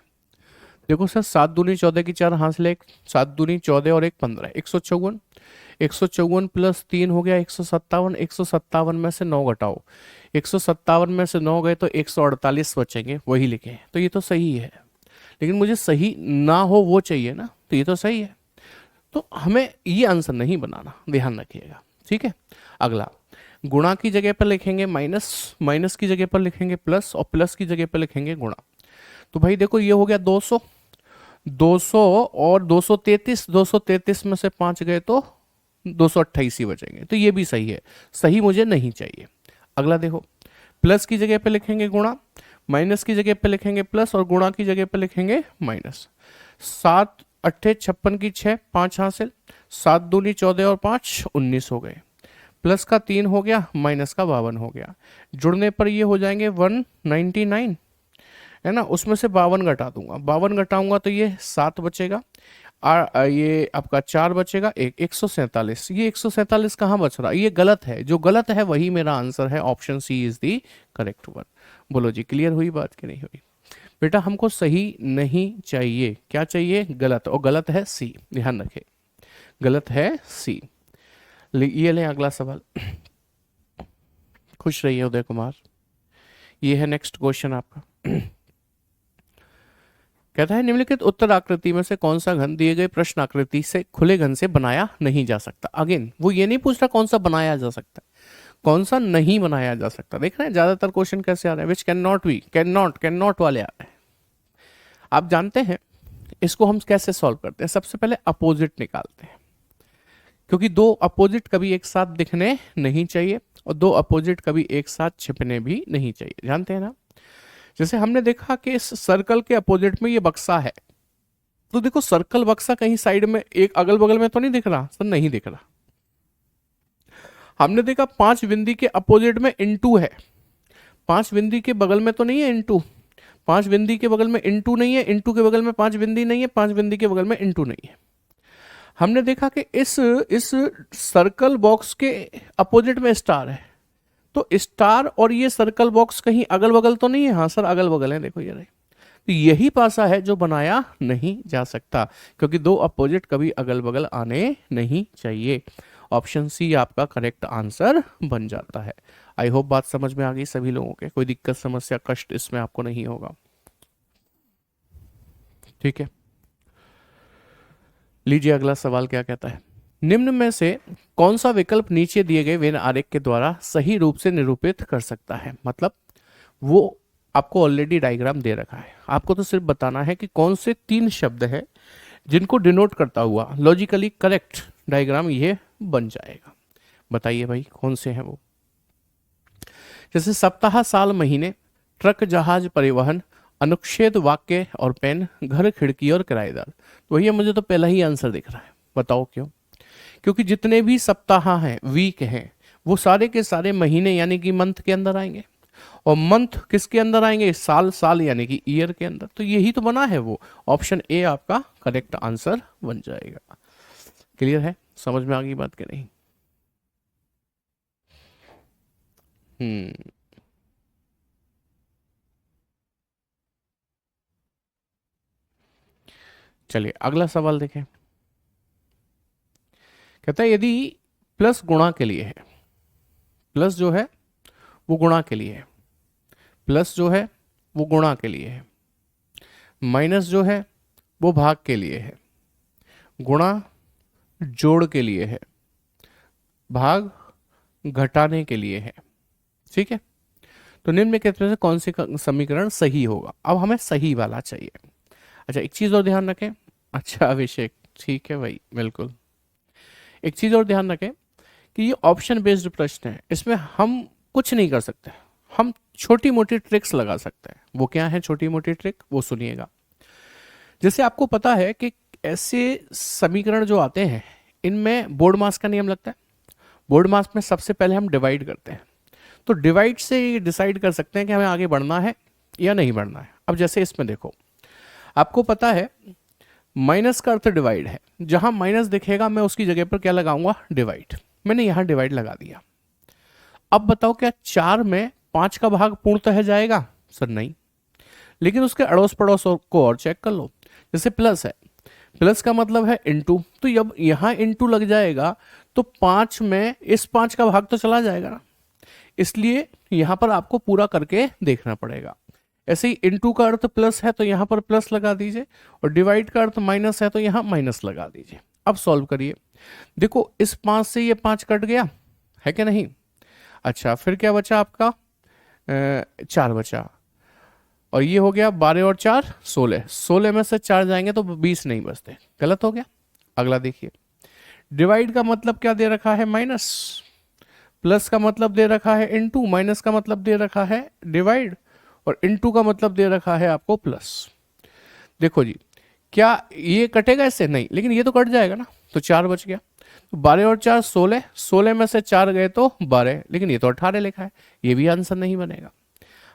देखो सर 7 दूनी 14 की 4 हासिल एक, 7 दूनी 14 और 1 15, 154, 154 प्लस 3 हो गया 157, 157 में से 9 घटाओ, 157 में से 9 गए तो 148 बचेंगे, वही लिखे हैं। तो ये तो सही है, लेकिन मुझे सही ना हो वो चाहिए ना, तो ये तो सही है, तो हमें ये आंसर नहीं बनाना, ध्यान रखिएगा, ठीक है। अगला गुणा की जगह पर लिखेंगे माइनस, माइनस की जगह पर लिखेंगे प्लस और प्लस की जगह पर लिखेंगे गुणा। तो भाई देखो ये हो गया 200, 200 और 233, 233 में से 5 गए तो 228 ही बचेंगे, तो ये भी सही है, सही मुझे नहीं चाहिए। अगला देखो प्लस की जगह पे लिखेंगे गुणा, माइनस की जगह पे लिखेंगे प्लस और गुणा की जगह पे लिखेंगे माइनस। 7 अट्ठे 56 की 6, 5 हासिल, 7 दूनी 14 और 5 19 हो गए, प्लस का 3 हो गया, माइनस का 52 हो गया, जुड़ने पर ये हो जाएंगे 199 है ना, उसमें से 52 घटा दूंगा, 52 घटाऊंगा तो ये 7 बचेगा, ये आपका 4 बचेगा, 147, ये 147 कहाँ बच रहा, ये गलत है, जो गलत है वही मेरा आंसर है, option C is the correct one. बोलो जी क्लियर हुई बात कि नहीं हुई। बेटा हमको सही नहीं चाहिए, क्या चाहिए, गलत, और गलत है सी, ध्यान रखें गलत है सी। ये लें अगला सवाल। खुश रहिए उदय कुमार। ये है नेक्स्ट क्वेश्चन आपका। कहता है निम्नलिखित उत्तर आकृति में से कौन सा घन दिए गए प्रश्न आकृति से खुले घन से बनाया नहीं जा सकता। अगेन वो ये नहीं पूछ रहा कौन सा बनाया जा सकता है, कौन सा नहीं बनाया जा सकता। देख रहे हैं ज्यादातर क्वेश्चन कैसे आ रहे हैं, which can not be, can not वाले आ रहे हैं। आप जानते हैं इसको हम कैसे सॉल्व करते हैं, सबसे पहले अपोजिट निकालते हैं, क्योंकि दो अपोजिट कभी एक साथ दिखने नहीं चाहिए और दो अपोजिट कभी एक साथ छिपने भी नहीं चाहिए, जानते हैं ना। जैसे हमने देखा कि इस सर्कल के अपोजिट में ये बक्सा है, तो देखो सर्कल बक्सा कहीं साइड में एक अगल बगल में तो नहीं दिख रहा सर, नहीं दिख रहा। हमने देखा 5 बिंदी के अपोजिट में इनटू है, 5 बिंदी के बगल में तो नहीं है इनटू, 5 बिंदी के बगल में इनटू नहीं है, इनटू के बगल में 5 बिंदी नहीं है, 5 बिंदी के बगल में इनटू नहीं है। हमने देखा कि इस सर्कल बॉक्स के अपोजिट में स्टार है, तो स्टार और ये सर्कल बॉक्स कहीं अगल बगल तो नहीं है, हाँ सर अगल बगल है, देखो ये रहे। तो यही पासा है जो बनाया नहीं जा सकता, क्योंकि दो अपोजिट कभी अगल बगल आने नहीं चाहिए। ऑप्शन सी आपका करेक्ट आंसर बन जाता है। आई होप बात समझ में आ गई सभी लोगों के, कोई दिक्कत समस्या कष्ट इसमें आपको नहीं होगा, ठीक है। लीजिए अगला सवाल क्या कहता है, निम्न में से कौन सा विकल्प नीचे दिए गए वेन आरेख के द्वारा सही रूप से निरूपित कर सकता है। मतलब वो आपको ऑलरेडी डायग्राम दे रखा है, आपको तो सिर्फ बताना है कि कौन से 3 शब्द है जिनको डिनोट करता हुआ लॉजिकली करेक्ट डायग्राम ये बन जाएगा। बताइए भाई कौन से हैं वो। जैसे सप्ताह, साल, महीने, ट्रक, जहाज, परिवहन, अनुच्छेद, वाक्य और पेन, घर, खिड़की और किराएदार। तो भैया मुझे तो पहला ही आंसर दिख रहा है, बताओ क्यों। क्योंकि जितने भी सप्ताह हैं, वीक हैं, वो सारे के सारे महीने यानी कि मंथ के अंदर आएंगे, और मंथ किसके अंदर आएंगे, साल, साल यानी कि ईयर के अंदर। तो यही तो बना है वो, ऑप्शन ए आपका करेक्ट आंसर बन जाएगा। क्लियर है, समझ में आ गई बात कि नहीं। चलिए अगला सवाल देखें। कहता है यदि प्लस गुणा के लिए है, प्लस जो है वो गुणा के लिए है, प्लस जो है वो गुणा के लिए है, माइनस जो है वो भाग के लिए है, गुणा जोड़ के लिए है, भाग घटाने के लिए है, ठीक है। तो निम्न में कितने से कौन सी समीकरण सही होगा। अब हमें सही वाला चाहिए। अच्छा एक चीज और ध्यान रखें, अच्छा अभिषेक ठीक है भाई बिल्कुल, एक चीज और ध्यान रखें कि ये ऑप्शन बेस्ड प्रश्न है, इसमें हम कुछ नहीं कर सकते, हम छोटी मोटी ट्रिक्स लगा सकते हैं। वो क्या है छोटी मोटी ट्रिक, वो सुनिएगा। जैसे आपको पता है कि ऐसे समीकरण जो आते हैं इनमें बोर्ड मास का नियम लगता है। बोर्ड मास में सबसे पहले हम डिवाइड करते हैं, तो डिवाइड से ये डिसाइड कर सकते हैं कि हमें आगे बढ़ना है या नहीं बढ़ना है। अब जैसे इसमें देखो, आपको पता है माइनस का अर्थ डिवाइड है, जहां माइनस दिखेगा मैं उसकी जगह पर क्या लगाऊंगा, डिवाइड। मैंने यहां डिवाइड लगा दिया। अब बताओ क्या 4 में 5 का भाग पूर्णतः जाएगा? सर नहीं, लेकिन उसके अड़ोस पड़ोस को और चेक कर लो। जैसे प्लस है, प्लस का मतलब है इनटू, तो जब यहां इनटू लग जाएगा तो 5 में इस 5 का भाग तो चला जाएगा ना, इसलिए यहां पर आपको पूरा करके देखना पड़ेगा। ऐसे ही इनटू का अर्थ प्लस है तो यहां पर प्लस लगा दीजिए, और डिवाइड का अर्थ माइनस है तो यहां माइनस लगा दीजिए। अब सॉल्व करिए, देखो इस 5 से ये 5 कट गया है कि नहीं। अच्छा, फिर क्या बचा आपका, 4 बचा, और ये हो गया 12 और 4 16, 16 में से 4 जाएंगे तो 20 नहीं बचते, गलत हो गया। अगला देखिए, डिवाइड का मतलब क्या दे रखा है, माइनस, प्लस का मतलब दे रखा है इनटू, माइनस का मतलब दे रखा है डिवाइड, और इनटू का मतलब दे रखा है आपको प्लस। देखो जी, क्या ये कटेगा इससे? नहीं, लेकिन ये तो कट जाएगा ना, तो 4 बच गया। तो 12 और 4 16, 16 में से 4 गए तो 12, लेकिन ये तो 18 लिखा है, ये भी आंसर नहीं बनेगा।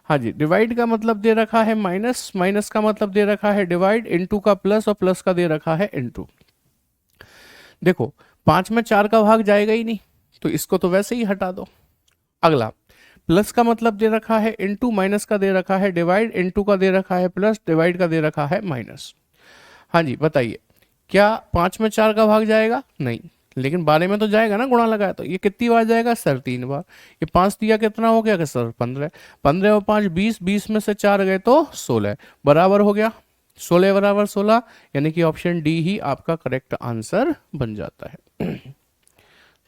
हाँ जी, डिवाइड का मतलब दे रखा है माइनस, माइनस का मतलब दे रखा है डिवाइड, इनटू का प्लस, और प्लस का दे रखा है इनटू। देखो 5 में 4 का भाग जाएगा ही नहीं, तो इसको तो वैसे ही हटा दो। अगला, प्लस का मतलब दे रखा है इनटू, माइनस का दे रखा है डिवाइड, इनटू का दे रखा है प्लस, डिवाइड का दे रखा है माइनस। हाँ जी बताइए, क्या 5 में 4 का भाग जाएगा? नहीं, लेकिन 12 में तो जाएगा ना, गुणा लगाया तो। ये कितनी बार जाएगा सर? 3 बार। ये 5 दिया कितना हो गया सर? 15, 15 और 5 20, 20 में से 4 गए तो 16, बराबर हो गया 16 बराबर 16, यानी कि ऑप्शन डी ही आपका करेक्ट आंसर बन जाता है।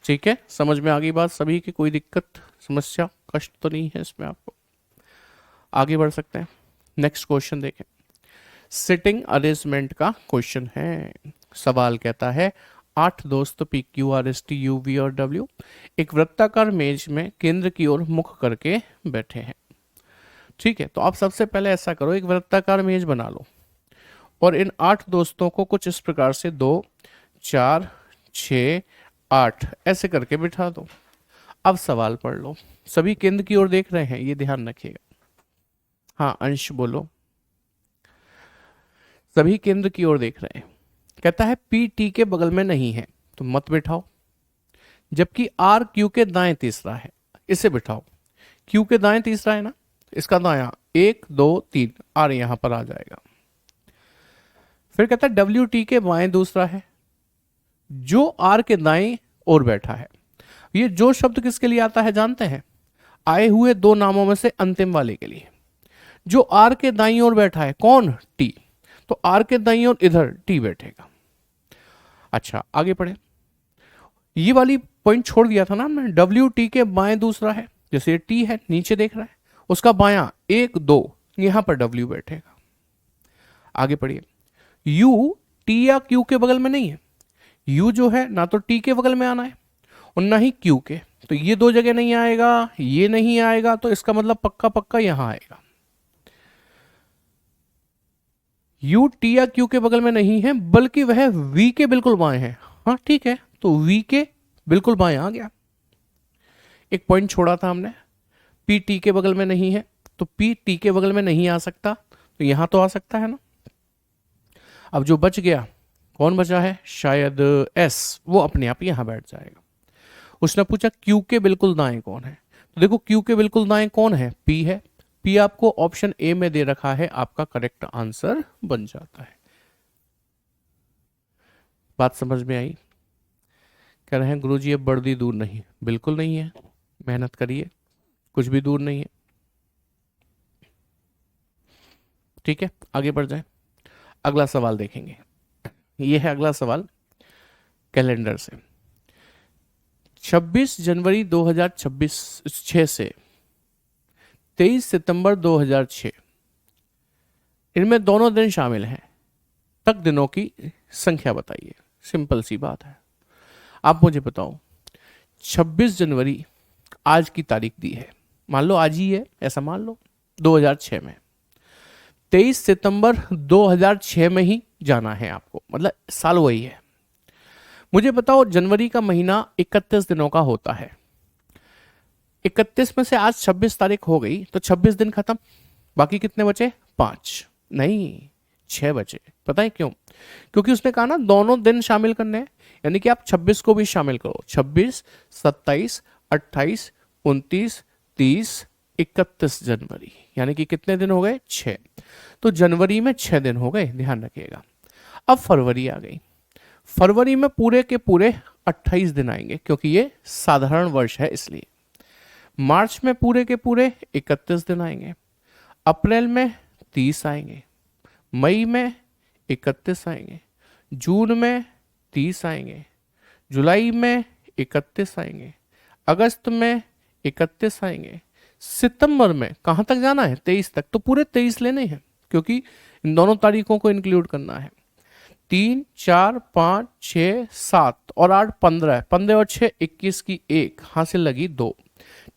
ठीक है, समझ में आ गई बात सभी की? कोई दिक्कत, समस्या, कष्ट तो नहीं है इसमें आपको? आगे बढ़ सकते हैं, नेक्स्ट क्वेश्चन देखें। सिटिंग अरेंजमेंट का क्वेश्चन है। सवाल कहता है 8 दोस्त P Q R S T U V और डब्ल्यू एक वृत्ताकार मेज में केंद्र की ओर मुख करके बैठे हैं। ठीक है, तो आप सबसे पहले ऐसा करो, एक वृत्ताकार मेज बना लो और इन 8 दोस्तों को कुछ इस प्रकार से 2 4 6 8 ऐसे करके बिठा दो। अब सवाल पढ़ लो, सभी केंद्र की ओर देख रहे हैं, ये ध्यान रखिएगा। हाँ अंश बोलो। सभी केंद्र की ओर देख रहे हैं। कहता है पी टी के बगल में नहीं है तो मत बिठाओ, जबकि आर क्यू के दाएं तीसरा है, इसे बिठाओ। क्यू के दाएं तीसरा है ना, इसका दायां 1 2 3, आर यहां पर आ जाएगा। फिर कहता है डब्ल्यू टी के बाएं दूसरा है, जो आर के दाएं ओर बैठा है। ये जो शब्द किसके लिए आता है जानते हैं? आए हुए 2 नामों में से अंतिम वाले के लिए। जो आर के दाईं ओर बैठा है कौन? टी, तो आर के दाईं ओर इधर टी बैठेगा। अच्छा आगे पढ़े, ये वाली पॉइंट छोड़ दिया था ना हमने, डब्ल्यू टी के बाएं दूसरा है, जैसे टी है नीचे देख रहा है, उसका बायां 1 2, यहां पर डब्ल्यू बैठेगा। आगे पढ़िए, यू टी या क्यू के बगल में नहीं है। यू जो है ना तो टी के बगल में आना है और ना ही क्यू के, तो ये 2 जगह नहीं आएगा, ये नहीं आएगा, तो इसका मतलब पक्का पक्का यहां आएगा। यू टी या क्यू के बगल में नहीं है, बल्कि वह वी के बिल्कुल बाएं है। हाँ ठीक है, तो वी के बिल्कुल बाएं आ गया। एक पॉइंट छोड़ा था हमने, पी टी के बगल में नहीं है, तो पी टी के बगल में नहीं आ सकता, तो यहां तो आ सकता है ना। अब जो बच गया, कौन बचा है? शायद एस, वो अपने आप यहां बैठ जाएगा। उसने पूछा क्यू के बिल्कुल दाएं कौन है, तो देखो क्यू के बिल्कुल दाएं कौन है? पी है। पी आपको ऑप्शन ए में दे रखा है, आपका करेक्ट आंसर बन जाता है। बात समझ में आई? कह रहे हैं गुरुजी अब बड़ी दूर नहीं, बिल्कुल नहीं है, मेहनत करिए, कुछ भी दूर नहीं है। ठीक है, आगे बढ़ जाए, अगला सवाल देखेंगे। यह है अगला सवाल कैलेंडर से। 26 जनवरी 2026 से 23 सितंबर 2006, इनमें दोनों दिन शामिल हैं, तक दिनों की संख्या बताइए। सिंपल सी बात है, आप मुझे बताओ 26 जनवरी आज की तारीख दी है, मान लो आज ही है, ऐसा मान लो 2006 में। 23 सितंबर 2006 में ही जाना है आपको, मतलब साल वही है। मुझे बताओ जनवरी का महीना 31 दिनों का होता है। 31 में से आज 26 तारीख हो गई तो 26 दिन खत्म, बाकी कितने बचे? 5 नहीं, 6 बचे। पता है क्यों? क्योंकि उसने कहा ना दोनों दिन शामिल करने हैं, यानी कि आप 26 को भी शामिल करो। 26, 27, 28, 29, 30, 31 जनवरी, यानी कि कितने दिन हो गए? 6। तो जनवरी में 6 दिन हो गए, ध्यान रखिएगा। अब फरवरी आ गई। फरवरी में पूरे के पूरे 28 दिन आएंगे, क्योंकि ये साधारण वर्ष है इसलिए। मार्च में पूरे के पूरे 31 दिन आएंगे। अप्रैल में 30 आएंगे। मई में 31 आएंगे। जून में 30 आएंगे। जुलाई में 31 आएंगे। अगस्त में 31 आएंगे। सितंबर में कहाँ तक जाना है? 23 तक। तो पूरे 23 लेने हैं, क्योंकि इन दोनों तारीखों को इंक्लूड करना है। 3, 4, 5, 6, 7 और 8 15, 15 और 6 21 की 1 हासिल लगी 2,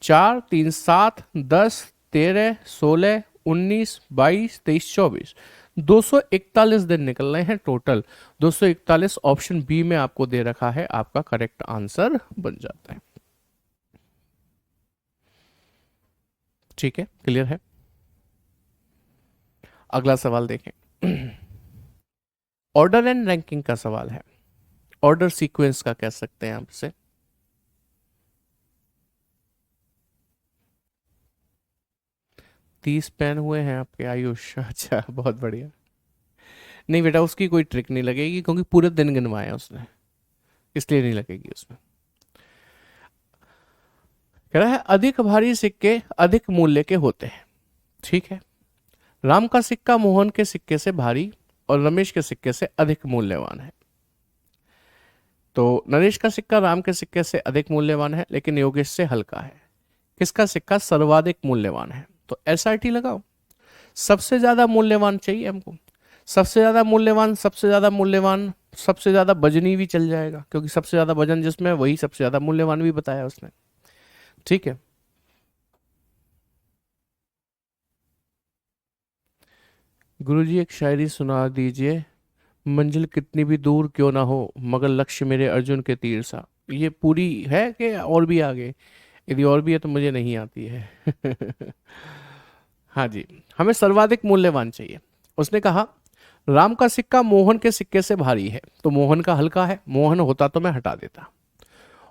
4, 3, 7, 10, 13, 16, 19, 22, 23, 24, 241 दिन निकल रहे हैं टोटल। 241 ऑप्शन बी में आपको दे रखा है, आपका करेक्ट आंसर बन जाता है। ठीक है, क्लियर है? अगला सवाल देखें। ऑर्डर एंड रैंकिंग का सवाल है। ऑर्डर सीक्वेंस का कह सकते हैं आपसे। 30 पेन हुए हैं आपके आयुष? अच्छा, बहुत बढ़िया। नहीं बेटा, उसकी कोई ट्रिक नहीं लगेगी, क्योंकि पूरे दिन गिनवाए हैं उसने, इसलिए नहीं लगेगी उसमें। कह रहा है अधिक भारी सिक्के अधिक मूल्य के होते हैं। ठीक है। राम का सिक्का मोहन के सिक्के से भारी और रमेश के सिक्के से अधिक मूल्यवान है। तो नरेश का सिक्का राम के सिक्के से अधिक मूल्यवान है, लेकिन योगेश से हल्का है। किसका सिक्का सर्वाधिक मूल्यवान है? तो एसआरटी लगाओ। सबसे ज्यादा मूल्यवान चाहिए हमको। सबसे ज्यादा मूल्यवान, सबसे ज्यादा मूल्यवान, सबसे ज्यादा वजनी भी चल जाएगा, क्योंकि सबसे ज्यादा वजन जिसमें है, वही सबसे ज्यादा मूल्यवान भी बताया उसने। ठीक है। गुरुजी एक शायरी सुना दीजिए। मंजिल कितनी भी दूर क्यों ना हो, मगर लक्ष्य मेरे अर्जुन के तीर सा। ये पूरी है कि और भी आगे? यदि और भी है तो मुझे नहीं आती है। हाँ जी। हमें सर्वाधिक मूल्यवान चाहिए। उसने कहा राम का सिक्का मोहन के सिक्के से भारी है, तो मोहन का हल्का है। मोहन होता तो मैं हटा देता।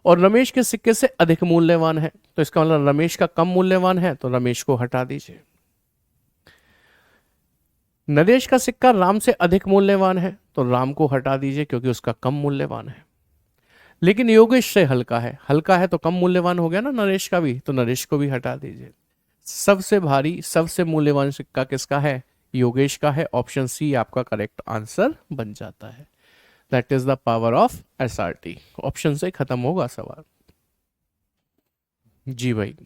और रमेश के सिक्के से अधिक मूल्यवान है, तो इसका मतलब रमेश का कम मूल्यवान है, तो रमेश को हटा दीजिए। नरेश का सिक्का राम से अधिक मूल्यवान है, तो राम को हटा दीजिए, क्योंकि उसका कम मूल्यवान है। लेकिन योगेश से हल्का है, हल्का है तो कम मूल्यवान हो गया ना नरेश का भी, तो नरेश को भी हटा दीजिए। सबसे भारी सबसे मूल्यवान सिक्का किसका है? योगेश का है। ऑप्शन सी आपका करेक्ट आंसर बन जाता है। That is the power of SRT. Option से खत्म होगा सवाल। जी भाई।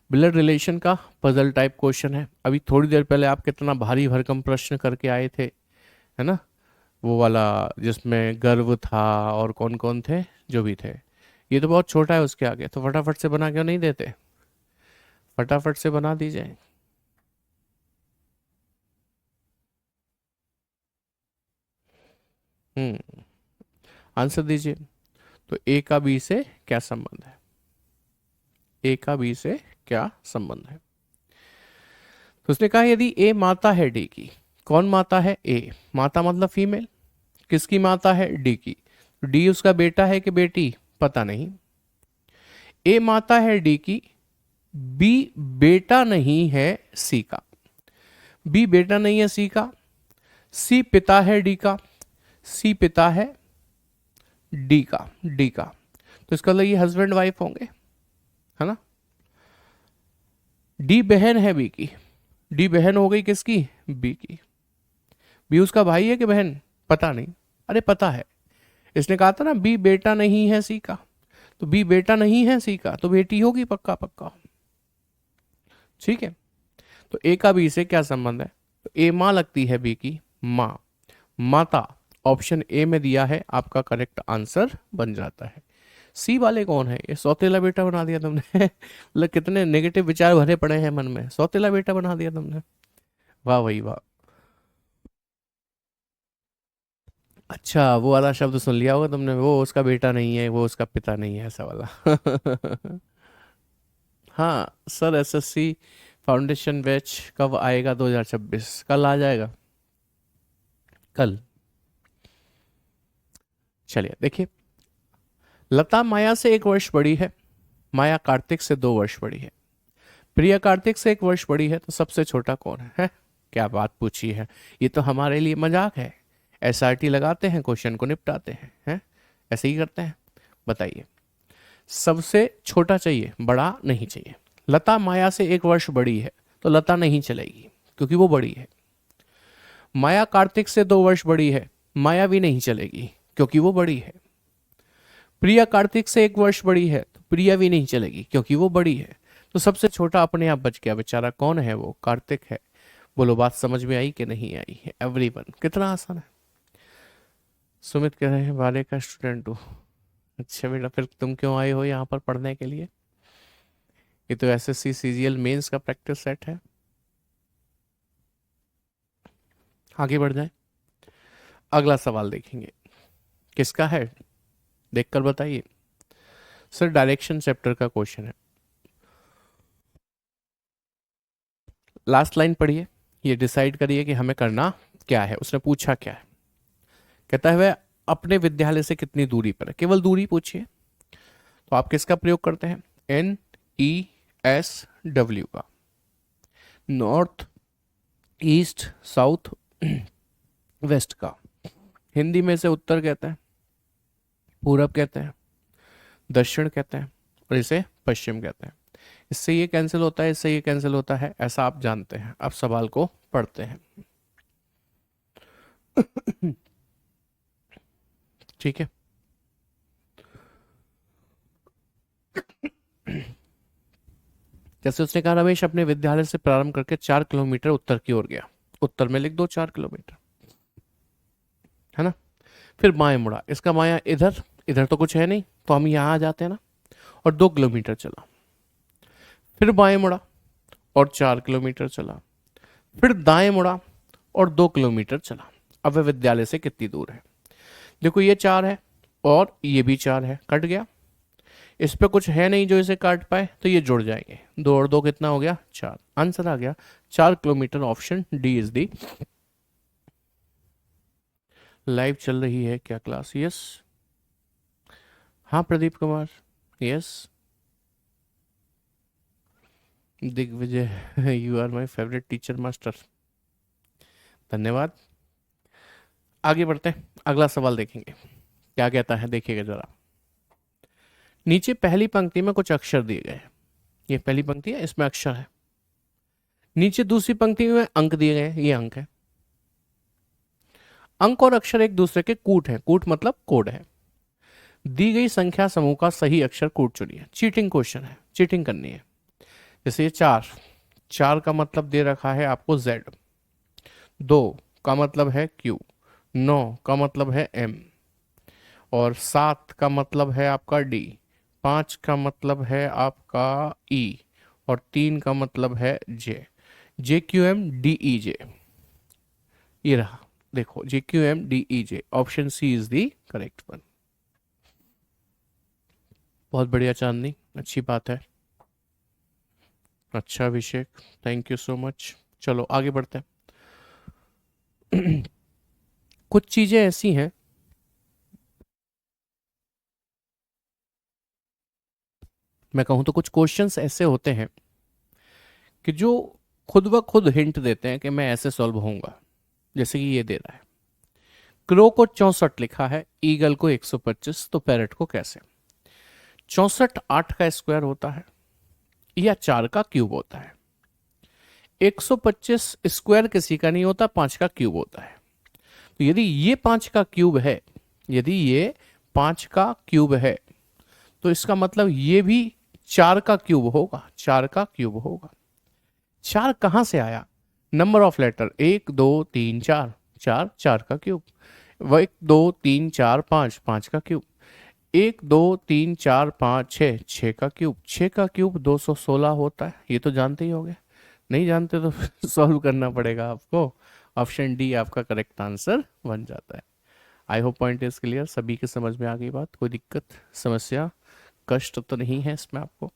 ब्लड रिलेशन का पजल टाइप क्वेश्चन है। अभी थोड़ी देर पहले आप कितना भारी भरकम प्रश्न करके आए थे, है ना? वो वाला जिसमें गर्व था और कौन कौन थे, जो भी थे। ये तो बहुत छोटा है उसके आगे, तो फटाफट से बना क्यों नहीं देते? फटाफट से बना दीजिए। हम्म। आंसर दीजिए। तो ए का बी से क्या संबंध है? ए का बी से क्या संबंध है? तो उसने कहा यदि ए माता है डी की। कौन माता है? ए। माता मतलब फीमेल। किसकी माता है? डी की। डी उसका बेटा है कि बेटी? पता नहीं। ए माता है डी की। बी बेटा नहीं है सी का। बी बेटा नहीं है सी का। सी पिता है डी का। सी पिता है डी का। डी का। तो इसका मतलब ये हस्बैंड वाइफ होंगे, है ना? डी बहन है बी की। डी बहन हो गई किसकी? बी की। बी उसका भाई है कि बहन? पता नहीं। अरे पता है, इसने कहा था ना बी बेटा नहीं है सी का। तो बी बेटा नहीं है सी का, तो बेटी होगी पक्का पक्का। ठीक है। तो ए का बी से क्या संबंध है? तो ए माँ लगती है बी की, माँ, माता। ऑप्शन ए में दिया है, आपका करेक्ट आंसर बन जाता है। सी वाले कौन है? ये सौतेला बेटा बना दिया तुमने। मतलब कितने नेगेटिव विचार भरे पड़े हैं मन में, सौतेला बेटा बना दिया तुमने। वाह भाई वाह। अच्छा, वो वाला शब्द सुन लिया होगा तुमने, वो उसका बेटा नहीं है, वो उसका पिता नहीं है, ऐसा वाला। हाँ सर, एसएससी फाउंडेशन बैच कब आएगा? 2026 कल आ जाएगा, कल। चलिए देखिए, लता माया से 1 वर्ष बड़ी है, माया कार्तिक से 2 वर्ष बड़ी है, प्रिया कार्तिक से 1 वर्ष बड़ी है, तो सबसे छोटा कौन है, हैं? क्या बात पूछी है, ये तो हमारे लिए मजाक है। एसआरटी लगाते हैं, क्वेश्चन को निपटाते हैं? ऐसे ही करते हैं। बताइए, सबसे छोटा चाहिए, बड़ा नहीं चाहिए। लता माया से 1 वर्ष बड़ी है, तो लता नहीं चलेगी क्योंकि वो बड़ी है। माया कार्तिक से 2 वर्ष बड़ी है, माया भी नहीं चलेगी क्योंकि वो बड़ी है। प्रिया कार्तिक से 1 वर्ष बड़ी है, तो प्रिया भी नहीं चलेगी क्योंकि वो बड़ी है। तो सबसे छोटा अपने आप बच गया बेचारा, कौन है वो? कार्तिक है। बोलो, बात समझ में आई कि नहीं आई है एवरीवन? कितना आसान है। सुमित कह रहे हैं वाले का स्टूडेंट हूँ। अच्छा बेटा, फिर तुम क्यों आए हो यहाँ पर पढ़ने के लिए? ये तो एसएससी सीजीएल मेंस का प्रैक्टिस सेट है। आगे बढ़ जाए, अगला सवाल देखेंगे, किसका है देखकर बताइए। सर, डायरेक्शन चैप्टर का क्वेश्चन है। लास्ट लाइन पढ़िए, ये डिसाइड करिए कि हमें करना क्या है। उसने पूछा क्या है, कहता है वह अपने विद्यालय से कितनी दूरी पर है, केवल दूरी पूछिए। तो आप किसका प्रयोग करते हैं? NESW का, नॉर्थ, ईस्ट, साउथ, वेस्ट का। हिंदी में से उत्तर कहते हैं, पूरब कहते हैं, दक्षिण कहते हैं, और इसे पश्चिम कहते हैं। इससे ये कैंसिल होता है, इससे ये कैंसिल होता है, ऐसा आप जानते हैं। अब सवाल को पढ़ते हैं। ठीक है, जैसे उसने कहा, रमेश अपने विद्यालय से प्रारंभ करके 4 किलोमीटर उत्तर की ओर गया। उत्तर में लिख दो 4 किलोमीटर, है ना। फिर बाएं मुड़ा, इसका बायां इधर, इधर तो कुछ है नहीं, तो हम यहाँ आ जाते हैं ना, और 2 किलोमीटर चला। फिर बाएं मुड़ा और 4 किलोमीटर चला। फिर दाएं मुड़ा और 2 किलोमीटर चला। अब वह विद्यालय से कितनी दूर है? देखो, ये 4 है और ये भी 4 है, कट गया। इस पे कुछ है नहीं जो इसे काट पाए, तो ये जुड़ जाएंगे। 2 और 2 कितना हो गया? 4। आंसर आ गया 4 kilometre. Option D is the. Live चल रही है क्या क्लास? यस। हाँ Pradeep Kumar, yes. Digvijay, you are my favourite teacher master, धन्यवाद। आगे बढ़ते हैं, अगला सवाल देखेंगे क्या कहता है, देखिएगा जरा। नीचे पहली पंक्ति में कुछ अक्षर दिए गए हैं। ये पहली पंक्ति है, इसमें अक्षर है। नीचे दूसरी पंक्ति में अंक दिए गए हैं, ये अंक है। अंक और अक्षर एक दूसरे के कूट है, कूट मतलब कोड है। दी गई संख्या समूह का सही अक्षर कूट चुनिए। चीटिंग क्वेश्चन है, चीटिंग करनी है। जैसे ये 4, 4 का मतलब दे रखा है आपको Z, 2 का मतलब है Q, 9 का मतलब है M, और 7 का मतलब है आपका D, 5 का मतलब है आपका E, और 3 का मतलब है J। JQMDEJ, ये रहा, देखो JQMDEJ, option C is the correct one. बहुत बढ़िया चांदनी, अच्छी बात है। अच्छा Abhishek, thank you so much. चलो आगे बढ़ते हैं। कुछ चीजें ऐसी हैं, मैं कहूं तो कुछ क्वेश्चंस ऐसे होते हैं कि जो खुद ब खुद हिंट देते हैं कि मैं ऐसे सॉल्व होऊंगा। जैसे कि ये दे रहा है, क्रो को 64 लिखा है, ईगल को 125, तो पैरट को कैसे? 64 8 का स्क्वायर होता है या 4 का क्यूब होता है। 125 स्क्वायर किसी का नहीं होता, 5 का क्यूब होता है। तो यदि ये 5 का क्यूब है, यदि ये 5 का क्यूब है, तो इसका मतलब ये भी 4 का क्यूब होगा, 4 का क्यूब होगा। 4 कहां से आया? नंबर ऑफ लेटर, 1 2 3 4, 4 4 का क्यूब। 1 2 3 4 5, 5 का क्यूब। 1 2 3 4 5 6, 6 का क्यूब। 6 का क्यूब 216 होता है, ये तो जानते ही होंगे। नहीं जानते तो सॉल्व करना पड़ेगा आपको। ऑप्शन डी आपका करेक्ट आंसर बन जाता है। I hope point is clear, सभी के समझ में आ गई बात, कोई दिक्कत समस्या कष्ट तो नहीं है इसमें आपको?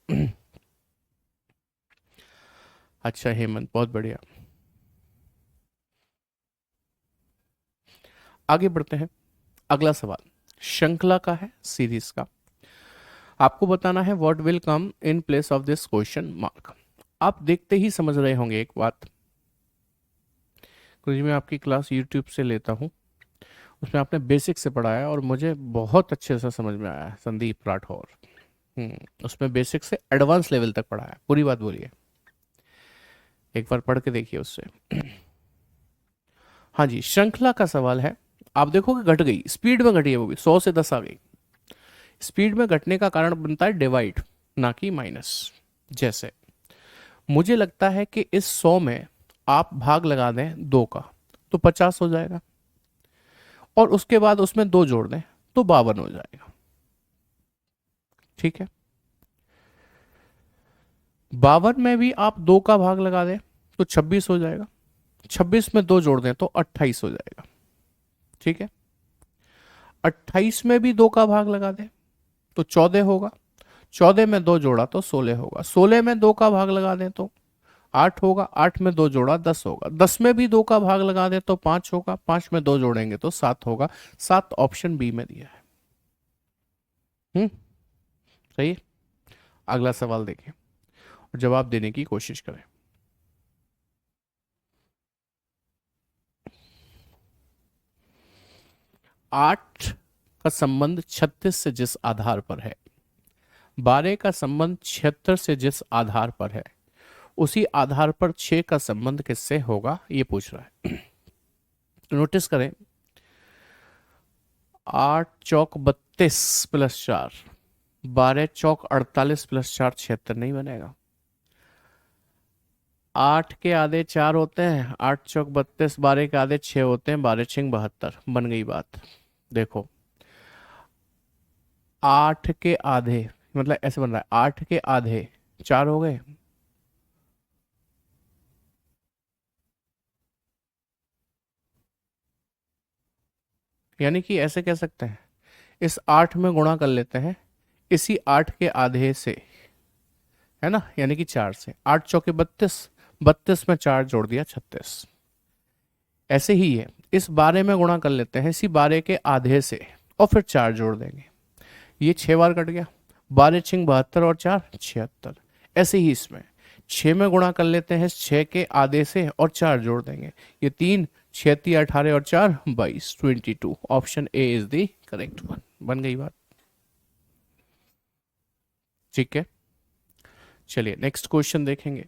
अच्छा हेमंत, बहुत बढ़िया। आगे बढ़ते हैं। अगला सवाल श्रृंखला का है, सीरीज का। आपको बताना है what will come in place of this question mark. आप देखते ही समझ रहे होंगे एक बात, क्योंकि मैं आपकी क्लास यूट्यूब से लेता हूँ, उसमें आपने बेसिक से पढ़ाया और मुझे बहुत अच्छे से समझ में आया है, संदीप राठौर। उसमें बेसिक से एडवांस लेवल तक पढ़ाया, पूरी बात बोलिए, एक बार पढ़ के देखिए उससे। हाँ जी, श्रृंखला का सवाल है। आप देखोगे घट गई, स्पीड में घटी है, वो भी 100 से 10 आ गई। स्पीड में घटने का कारण बनता है डिवाइड, ना कि माइनस। जैसे मुझे लगता है कि इस 100 में आप भाग लगा दें 2 का, तो 50 हो जाएगा, और उसके बाद उसमें 2 जोड़ दें तो 52 हो जाएगा। ठीक है, 52 में भी आप 2 का भाग लगा दें तो 26 हो जाएगा, 26 में 2 जोड़ दें तो 28 हो जाएगा। ठीक है, 28 में भी 2 का भाग लगा दें तो 14 होगा, 14 में 2 जोड़ा तो 16 होगा, 16 में 2 का भाग लगा दें तो 8 होगा, 8 में 2 जोड़ा 10 होगा, 10 में भी 2 का भाग लगा दें तो 5 होगा, 5 में 2 जोड़ेंगे तो 7 होगा। 7 ऑप्शन बी में दिया है। हम्म, सही है। अगला सवाल देखें और जवाब देने की कोशिश करें। 8 का संबंध 36 से जिस आधार पर है, 12 का संबंध 76 से जिस आधार पर है, उसी आधार पर 6 का संबंध किससे होगा, ये पूछ रहा है। नोटिस करें, 8 चौक 32 प्लस 4, 12 चौक 48 प्लस 4 76 नहीं बनेगा। 8 के आधे 4 होते हैं, 8 चौक 32, 12 के आधे 6 होते हैं, 12 छिंग 72, बन गई बात। देखो, 8 के आधे मतलब ऐसे बन रहा है, 8 के आधे 4 हो गए, यानी कि ऐसे कह सकते हैं, इस 8 में गुणा कर लेते हैं इसी 8 के आधे से, है ना, यानी कि 4 से। 8 चौके 32, 32 में 4 जोड़ दिया 36। ऐसे ही है, इस 12 में गुणा कर लेते हैं इसी 12 के आधे से, और फिर 4 जोड़ देंगे, ये 6 बार कट गया, 12 छिंग 72 और 4 76। ऐसे ही इसमें 6 में गुणा कर लेते हैं 6 के आधे से और 4 जोड़ देंगे, ये 3 36 18 और 4 22, 22। Option A is the correct one. बन गई बात। ठीक है, चलिए नेक्स्ट क्वेश्चन देखेंगे।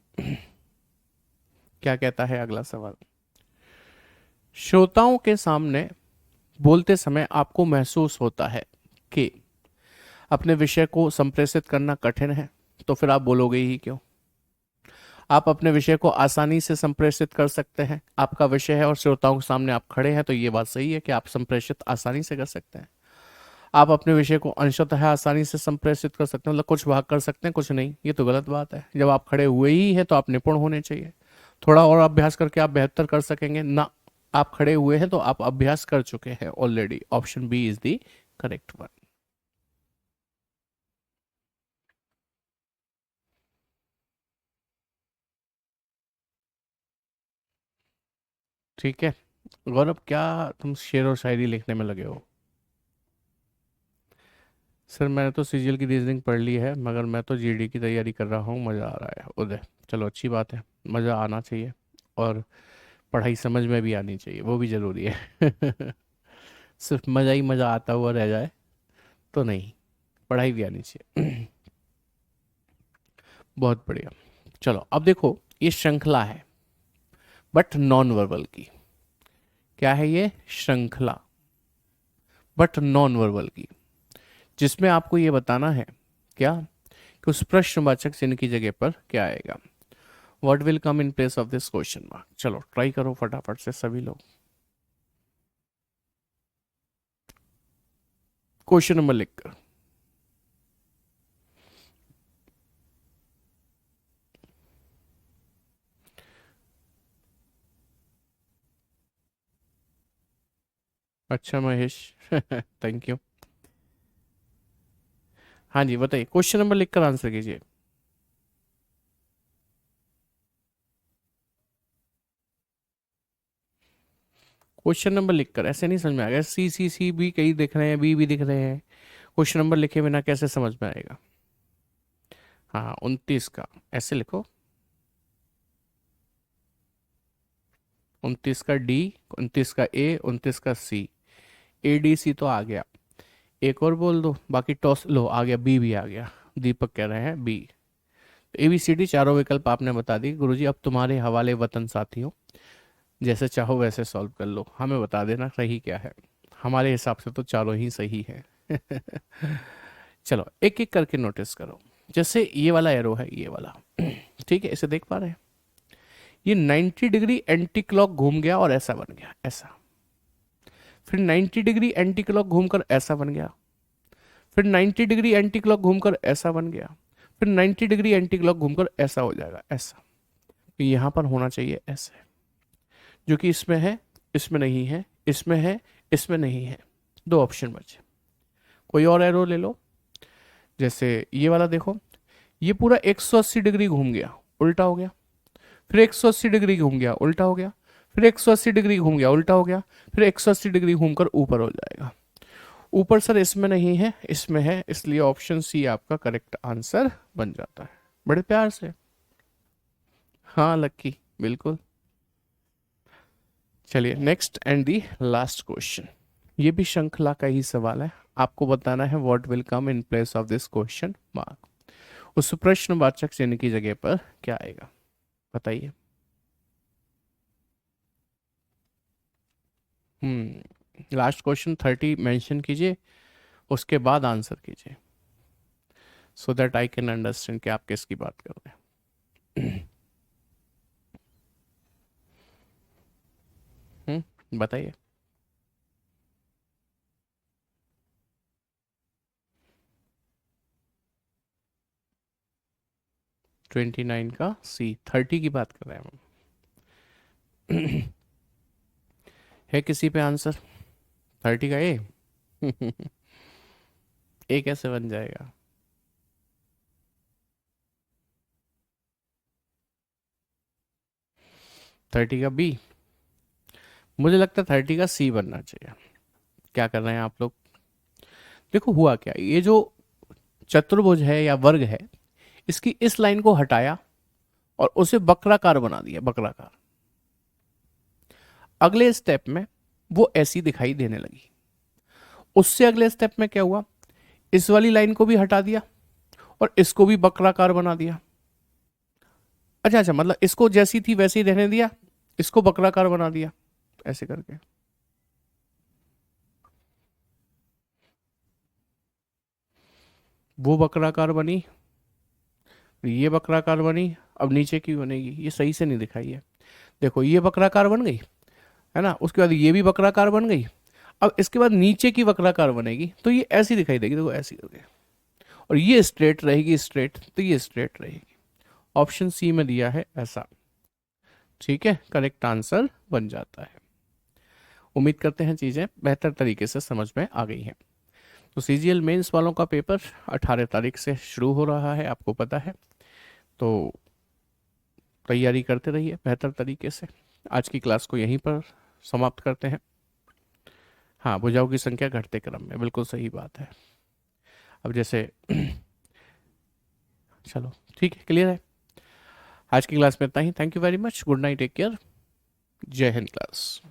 क्या कहता है अगला सवाल। श्रोताओं के सामने बोलते समय आपको महसूस होता है कि अपने विषय को संप्रेषित करना कठिन है, तो फिर आप बोलोगे ही क्यों? आप अपने विषय को आसानी से संप्रेषित कर सकते हैं, आपका विषय है और श्रोताओं के सामने आप खड़े हैं, तो ये बात सही है कि आप संप्रेषित आसानी से कर सकते हैं। आप अपने विषय को अंशतः आसानी से संप्रेषित कर सकते हैं, मतलब कुछ भाग कर सकते हैं कुछ नहीं, ये तो गलत बात है। जब आप खड़े हुए ही है तो आप निपुण होने चाहिए, थोड़ा और अभ्यास करके आप बेहतर कर सकेंगे ना। आप खड़े हुए हैं तो आप अभ्यास कर चुके हैं already. Option B is the correct one. ठीक है, गौरव क्या तुम शेर और शायरी लिखने में लगे हो? सर मैंने तो सीजीएल की रीजनिंग पढ़ ली है, मगर मैं तो जीडी की तैयारी कर रहा हूँ, मज़ा आ रहा है उदय। चलो अच्छी बात है, मज़ा आना चाहिए, और पढ़ाई समझ में भी आनी चाहिए, वो भी ज़रूरी है। सिर्फ मज़ा ही मज़ा आता हुआ रह जाए तो नहीं, पढ़ाई भी आनी चाहिए। बहुत बढ़िया। चलो अब देखो, ये श्रृंखला है बट नॉन वर्बल की। क्या है ये? श्रृंखला बट नॉन वर्बल की, जिसमें आपको ये बताना है क्या, कि उस प्रश्नवाचक चिन्ह की जगह पर क्या आएगा। What will come in place of this question mark. चलो ट्राई करो फटाफट से सभी लोग। क्वेश्चन नंबर लिखकर। अच्छा महेश, थैंक यू। हाँ जी बताइए, क्वेश्चन नंबर लिखकर आंसर कीजिए। क्वेश्चन नंबर लिखकर, ऐसे नहीं समझ में आएगा। सी सी सी भी कई दिख रहे हैं, बी भी दिख रहे हैं, क्वेश्चन नंबर लिखे बिना कैसे समझ में आएगा। हाँ 29 का ऐसे लिखो, 29 का डी, 29 का ए, 29 का सी। ए डी सी तो आ गया, एक और बोल दो, बाकी टॉस लो, आ गया बी भी आ गया। दीपक कह रहे हैं B. A B C D चारों विकल्प आपने बता दी गुरुजी, अब तुम्हारे हवाले वतन साथियों, जैसे चाहो वैसे सॉल्व कर लो, हमें बता देना सही क्या है। हमारे हिसाब से तो चारों ही सही है। चलो एक एक करके नोटिस करो। जैसे ये वाला एरो है, ये वाला, ठीक है, इसे देख पा रहे हैं। ये 90 डिग्री एंटी क्लॉक घूम गया और ऐसा बन गया, ऐसा। फिर 90 डिग्री एंटी क्लॉक घूमकर ऐसा बन गया, फिर 90 डिग्री एंटी क्लॉक घूमकर ऐसा बन गया, फिर 90 डिग्री एंटी क्लॉक घूमकर ऐसा हो जाएगा, ऐसा। तो यहां पर होना चाहिए ऐसे, जो कि इसमें है, इसमें नहीं है, इसमें है, इसमें नहीं है। दो ऑप्शन बचे, कोई और एरो ले लो। जैसे ये वाला देखो, ये पूरा 180 डिग्री घूम गया, उल्टा हो गया, फिर 180 डिग्री घूम गया, उल्टा हो गया, फिर 180 डिग्री घूम गया, उल्टा हो गया, फिर 180 डिग्री घूमकर ऊपर हो जाएगा। ऊपर सर इसमें नहीं है, इसमें है, इसलिए ऑप्शन सी आपका करेक्ट आंसर बन जाता है। बड़े प्यार से। हाँ लक्की, बिल्कुल। चलिए next and the last question. ये भी श्रृंखला का ही सवाल है, आपको बताना है what will come in place of this question mark. उस प्रश्नवाचक चिन्ह की जगह पर क्या आएगा, बताइए। लास्ट क्वेश्चन 30 मेंशन कीजिए, उसके बाद आंसर कीजिए, so that I can understand कि आप किसकी बात कर रहे हैं। बताइए। 29 का सी, 30 की बात कर रहे हैं हम। है किसी पे आंसर 30 का ए? ए कैसे बन जाएगा? 30 का बी? मुझे लगता है 30 का सी बनना चाहिए। क्या कर रहे हैं आप लोग? देखो हुआ क्या, ये जो चतुर्भुज है या वर्ग है, इसकी इस लाइन को हटाया और उसे वक्राकार बना दिया, वक्राकार। अगले स्टेप में वो ऐसी दिखाई देने लगी। उससे अगले स्टेप में क्या हुआ, इस वाली लाइन को भी हटा दिया और इसको भी वक्राकार बना दिया। अच्छा अच्छा, मतलब इसको जैसी थी वैसे ही रहने दिया, इसको वक्राकार बना दिया, ऐसे करके। वो वक्राकार बनी, ये वक्राकार बनी, अब नीचे की बनेगी, ये सही से नहीं दिखाई है। देखो ये वक्राकार बन गई है ना, उसके बाद ये भी वक्राकार बन गई, अब इसके बाद नीचे की वक्राकार बनेगी, तो ये ऐसी दिखाई देगी, देखो ऐसी करके। और ये स्ट्रेट रहेगी, स्ट्रेट, तो ये स्ट्रेट रहेगी। ऑप्शन सी में दिया है ऐसा, ठीक है, करेक्ट आंसर बन जाता है। उम्मीद करते हैं चीज़ें बेहतर तरीके से समझ में आ गई हैं। तो सीजीएल मेंस वालों का पेपर 18 तारीख से शुरू हो रहा है, आपको पता है, तो तैयारी करते रहिए बेहतर तरीके से। आज की क्लास को यहीं पर समाप्त करते हैं। हाँ, भुजाओं की संख्या घटते क्रम में, बिल्कुल सही बात है। अब जैसे चलो ठीक है, क्लियर है। आज की क्लास में इतना ही। Thank you very much, good night, take care, Jai Hind class.